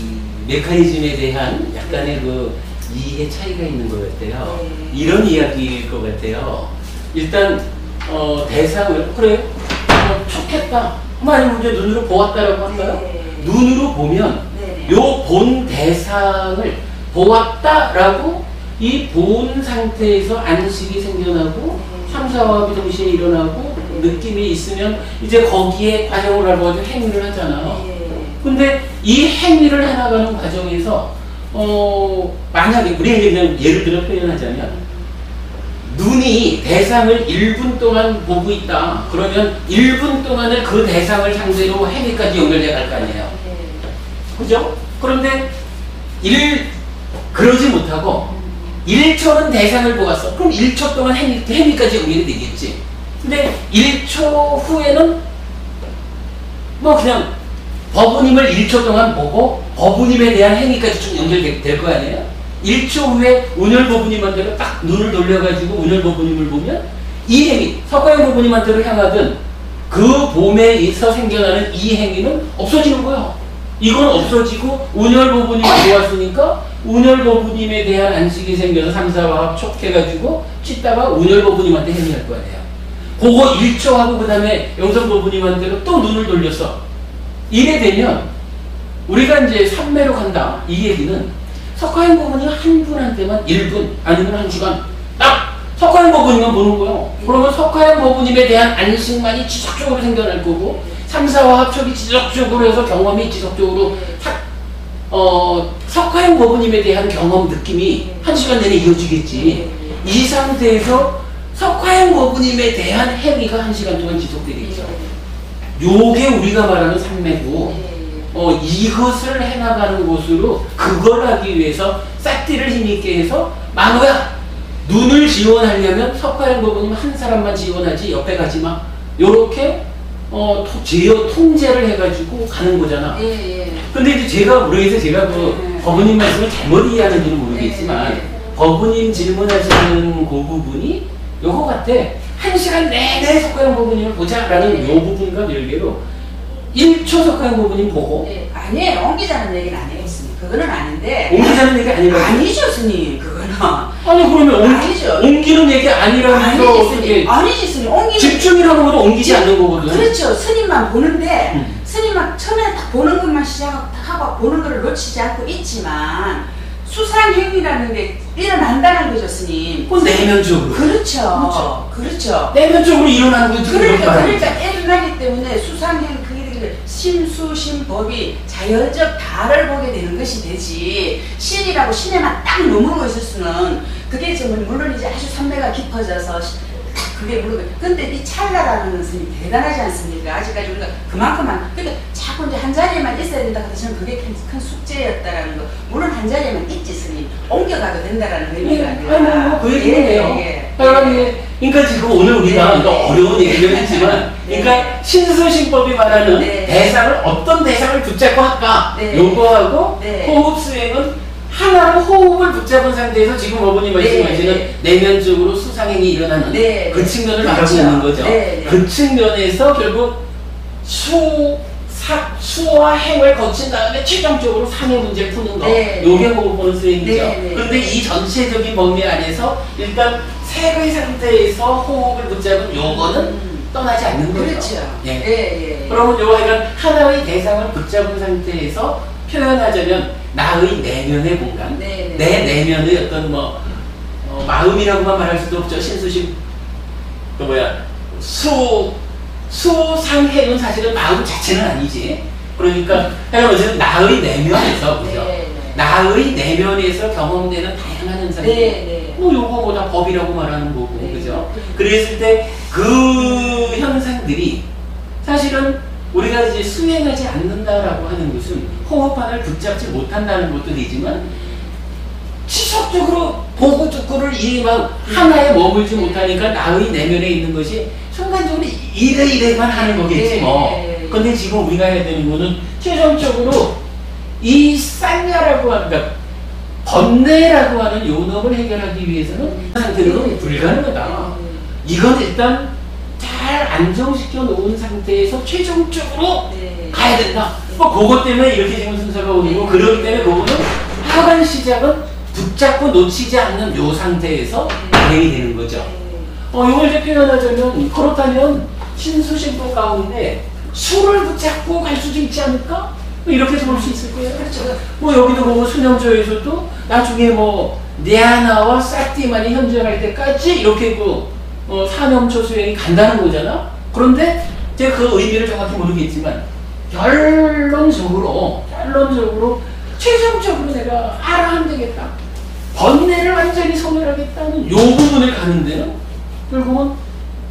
메커니즘에 대한 약간의 그 이해 차이가 있는 것 같아요. 이런 이야기일 것 같아요. 일단 대상을 그래 좋겠다. 아니면 이제 눈으로 보았다라고 할까요? 눈으로 보면 요 본 대상을 보았다라고 이 본 상태에서 안식이 생겨나고 삼사화합이 동시에 일어나고 느낌이 있으면 이제 거기에 과정을 하고 행위를 하잖아요. 근데 이 행위를 해나가는 과정에서 만약에 우리 그냥 예를 들어 표현하자면 눈이 대상을 1분 동안 보고 있다. 그러면 1분 동안을 그 대상을 상대로 행위까지 연결돼 갈 거 아니에요. 그죠? 그런데 그러지 못하고 1초는 대상을 보았어. 그럼 1초 동안 행위까지 연결이 되겠지. 근데 1초 후에는 그냥 버부님을 1초 동안 보고 버부님에 대한 행위까지 좀 연결될 거 아니에요? 1초 후에 운율보부님한테로 딱 눈을 돌려가지고 운율보부님을 보면 이 행위, 석가형보부님한테로 향하던 그 봄에서 생겨나는 이 행위는 없어지는 거예요. 이건 없어지고 운율보부님이 좋았으니까 운율보부님에 대한 안식이 생겨서 3, 4와 촉해가지고 찢다가 운율보부님한테 행위할 거 아니에요. 그거 1초 하고 그 다음에 영성보부님한테로 또 눈을 돌렸어. 이래 되면 우리가 이제 삼매로 간다. 이 얘기는 석가형보부님 한 분한테만 1분 아니면 1시간 딱 석가형보부님만 보는 거예요. 그러면 석가형보부님에 대한 안식만이 지속적으로 생겨날 거고 3, 4와 합촉이 지속적으로 해서 경험이 지속적으로 석가형보부님에 대한 경험 느낌이 1시간 내내 이어지겠지. 이 상태에서 석가형보부님에 대한 행위가 1시간 동안 지속되겠죠. 요게 우리가 말하는 삼매고 이것을 해나가는 곳으로 그걸 하기 위해서 싹띠를 힘있게 해서 만호야 눈을 지원하려면 석가형보부님 한 사람만 지원하지 옆에 가지마 요렇게 통제를 해가지고 가는 거잖아. 근데 이제 제가 모르겠어요. 제가 그 법부님 말씀을 잘못 이해하는지는 모르겠지만 법부님 질문하시는 그 부분이 요거 같아. 1시간 내내 석가형보부님을 보자라는 요 부분과 별개로 1초 석가형보부님 보고 아니에요. 옮기자는 얘기는 아니에요, 스님. 그거는 아닌데 옮기자는 얘기 아니라고. 아니죠, 스님. 그거는 아니 그러면 아니죠. 옮기는 얘기 아니라면서 어떻게 아니지, 스님. 옮기는 집중이라는 것도 옮기지 않는 거거든. 그렇죠. 스님만 보는데 스님만 처음에 딱 보는 것만 시작하고 보는 것을 놓치지 않고 있지만 수상행위라는 게 일어난다는 거죠, 스님. 그건 내면적으로. 그렇죠. 내면적으로 일어나는 거지. 그러니까 일어나기 때문에 수상행위 그게 심수심법이 자연적 다를 보게 되는 것이 되지 신이라고 신에만 딱 머무르고 있을 수는 그게 지금 물론 이제 아주 선배가 깊어져서 그게 모르고 근데 이 찰나라는 것은 대단하지 않습니까? 아직까지 우리가 그만큼만 그러니까 자꾸 이제 한 자리에만 있어야 된다 그래서 저는 그게 큰 숙제였다라는 거 물론 한 자리에만 있지 스님 옮겨가도 된다라는 의미가 아니라 그 얘기네요. 그러니까 지금 오늘 우리가 어려운 얘기를 했지만 그러니까 신수신법이 말하는 대상을 어떤 대상을 붙잡고 할까 요거하고 호흡 수행은 하나로 호흡을 붙잡은 상태에서 지금 어머니 말씀하시는 내면적으로 수상행이 일어나는 그 측면을 말하고 있는 거죠. 그 측면에서 결국 수와 행을 거친 다음에 최종적으로 상해 문제를 푸는 거 요게 호흡 보는 수행이죠. 그런데 이 전체적인 범위 안에서 일단 색의 상태에서 호흡을 붙잡은 요거는 떠나지 않는 거죠. 그렇죠. 그러면 요거 하나의 대상을 붙잡은 상태에서 표현하자면 나의 내면의 공간, 내 내면의 어떤 마음이라고만 말할 수도 없죠. 신수심 수상행은 사실은 마음 자체는 아니지. 그러니까 어쨌든 나의 내면에서 그죠. 나의 내면에서 경험되는 다양한 현상들. 요거 다 법이라고 말하는 거고, 그죠? 그랬을 때 그 현상들이 사실은 우리가 이제 수행하지 않는다라고 하는 것은 호흡판을 붙잡지 못한다는 것도 되지만 지속적으로 보고 듣고를 막 하나에 머물지 못하니까 나의 내면에 있는 것이 순간적으로 이래만 하는 거겠지 뭐. 근데 지금 우리가 해야 되는 거는 최종적으로 이 쌍야라고 하는 그러니까 번뇌라고 하는 요놈을 해결하기 위해서는 상태로는 불가능하다. 이건 일단 잘 안정시켜 놓은 상태에서 최종적으로 가야 된다. 그것 때문에 이렇게 지금 순서가 오는 거 그렇기 때문에 그거는 하간 시작은 붙잡고 놓치지 않는 요 상태에서 진행이 되는 거죠. 이걸 이제 표현하자면 그렇다면 신수신법 가운데 수를 붙잡고 갈 수도 있지 않을까? 이렇게 해서 볼 수 있을 거예요. 그렇죠. 여기도 보면 수념조에서도 나중에 니아나와 싹띠만이 현존할 때까지 이렇게 사념초 수행이 간다는 거잖아. 그런데 제가 그 의미를 정확히 모르겠지만 결론적으로 최종적으로 내가 알아야 되겠다. 번뇌를 완전히 소멸하겠다는 요 부분을 가는 데는 결국은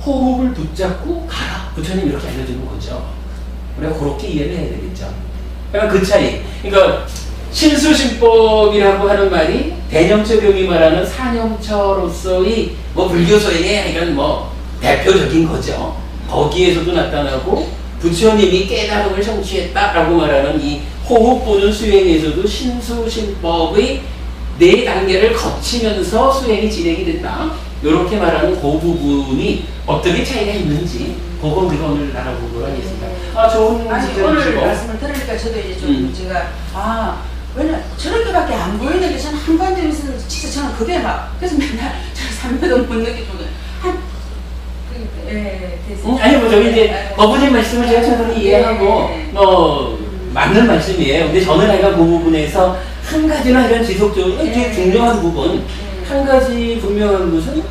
호흡을 붙잡고 가라. 부처님 이렇게 알려주는 거죠. 우리가 그렇게 이해를 해야 되겠죠. 그러니까 그 차이. 그러니까 신수신법이라고 하는 말이 대념처경이 말하는 사념처로서의 불교소행의 이건 대표적인 거죠. 거기에서도 나타나고 부처님이 깨달음을 성취했다라고 말하는 이 호흡 보는 수행에서도 신수신법의 네 단계를 거치면서 수행이 진행이 된다. 이렇게 말하는 그 부분이 어떻게 차이가 있는지 그거 우리가 오늘 알아보도록 하겠습니다. 아, 좋은 아니, 지적을 오늘 주시고. 말씀을 들으니까 저도 이제 좀 제가 왜냐 저렇게밖에 안 보이는데 저는 한관점에서 진짜 저는 그게 막 그래서 맨날 저 삼매도 못 느끼거든. 아니 뭐 저기 이제 어부님 말씀을 제가 충분히 이해하고 맞는 말씀이에요. 근데 저는 내가 그 부분에서 한 가지나 이런 지속적으로 되게 중요한 부분 한 가지 분명한 것은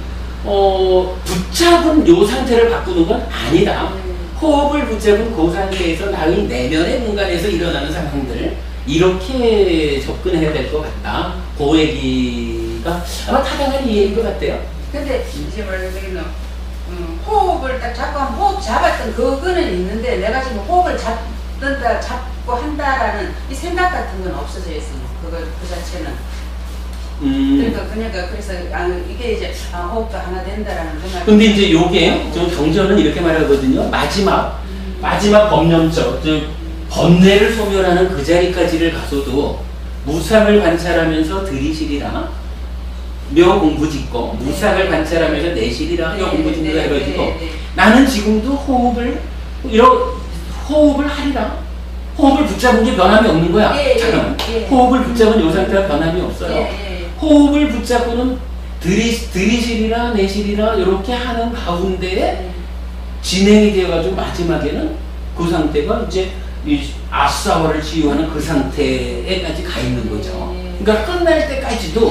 붙잡은 요 상태를 바꾸는 건 아니다. 호흡을 붙잡은 그 상태에서 나의 내면의 공간에서 일어나는 상황들 이렇게 접근해야 될 것 같다. 그 얘기가 아마 타당한 이해인 것 같아요. 근데 이제 말하자면 호흡을 딱 잡고 호흡 잡았던 그거는 있는데 내가 지금 호흡을 잡고 한다라는 이 생각 같은 건 없어져 있어요. 그 자체는. 그래서 이게 이제 호흡도 하나 된다라는 생각. 근데 이제 요게 저 경전은 이렇게 말하거든요. 마지막 법념적 즉 번뇌를 소멸하는 그 자리까지를 가서도 무상을 관찰하면서 들이시리라 묘 공부 짓고 무상을 관찰하면서 내시리라 묘 공부 짓는다 해가지고 나는 지금도 호흡을 하리라. 호흡을 붙잡은 게 변함이 없는 거야. 잠깐만. 호흡을 붙잡은 요 상태가 변함이 없어요. 호흡을 붙잡고는 들이시리라 내시리라 이렇게 하는 가운데에 진행이 되어가지고 마지막에는 그 상태가 이제 이 아사와를 치유하는 그 상태에까지 가 있는 거죠. 그러니까 끝날 때까지도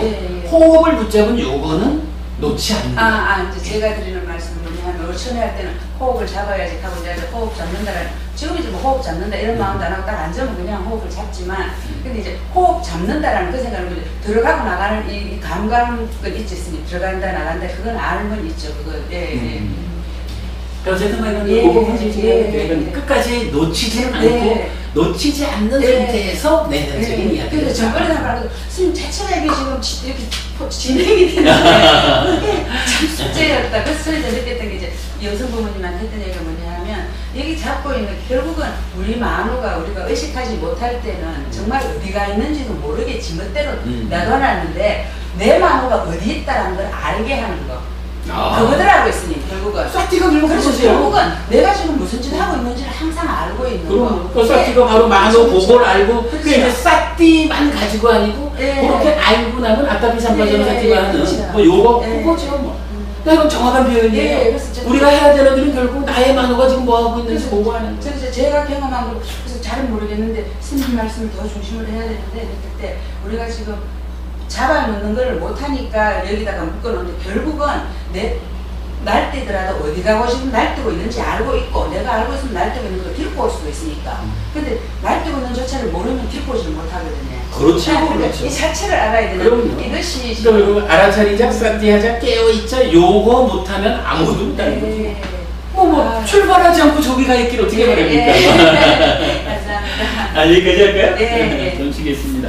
호흡을 붙잡은 요거는 놓지 않는다. 이제 제가 드리는 말씀은 뭐냐면 우리 처음에 할 때는 호흡을 잡아야지 하고 이제 호흡 잡는다라는 지금 이제 뭐 호흡 잡는다 이런 마음도 안 하고 딱 앉으면 그냥 호흡을 잡지만 근데 이제 호흡 잡는다라는 그 생각은 들어가고 나가는 이 감각은 있지 있으니 들어간다 나간다 그건 알면 있죠. 그거 어쨌든 말하면 끝까지 놓치지는 않고 놓치지 않는 상태에서 내면적인 이야기를 그래서 저번에 말하고 스님 자체가 이게 지금 이렇게 진행이 되는데 그게 참 숙제였다. 그래서 이제 느꼈던 게 이제 여성 부모님한테 했던 얘기가 뭐냐 하면 여기 잡고 있는 결국은 우리 만우가 우리가 의식하지 못할 때는 정말 어디가 있는지도 모르게 지멋대로 놔둬놨는데 내 만우가 어디 있다는 걸 알게 하는 거. 그거더라고 있으니 결국은 싹티가 그래서 결국은 내가 지금 무슨 짓을 하고 있는지를 항상 알고 있는 거. 그 싹티가 바로 만호 보고를 알고 그게 이제 싹티만 가지고 아니고 그렇게 알고 나면 아따피 삼파전 싹티가 하는 뭐 요거 그거죠 뭐. 이건 정확한 표현이에요. 우리가 해야 되는 일은 결국 나의 만호가 지금 뭐 하고 있는지 보고 하는 거예요. 그래서 제가 경험한 거 그래서 잘은 모르겠는데 스님 말씀을 더 중심을 해야 되는데 그때 우리가 지금 잡아놓는 걸 못하니까 여기다가 묶어놓는데 결국은 날뛰더라도 어디 가고 싶으면 날뛰고 있는지 알고 있고 내가 알고 있으면 날뛰고 있는 걸 딛고 올 수도 있으니까 근데 날뛰고 있는 자체를 모르면 딛고 오지를 못하거든요. 그렇죠. 그렇죠. 이 자체를 알아야 되는 그럼요. 이것이 그리고 알아차리자 싹티하자 깨어있자 요거 못하면 아무도 못하는 거죠. 출발하지 않고 저기 가 있길 어떻게 말합니까? 감사합니다. 여기까지 할까요? 네. 좀 쉬겠습니다.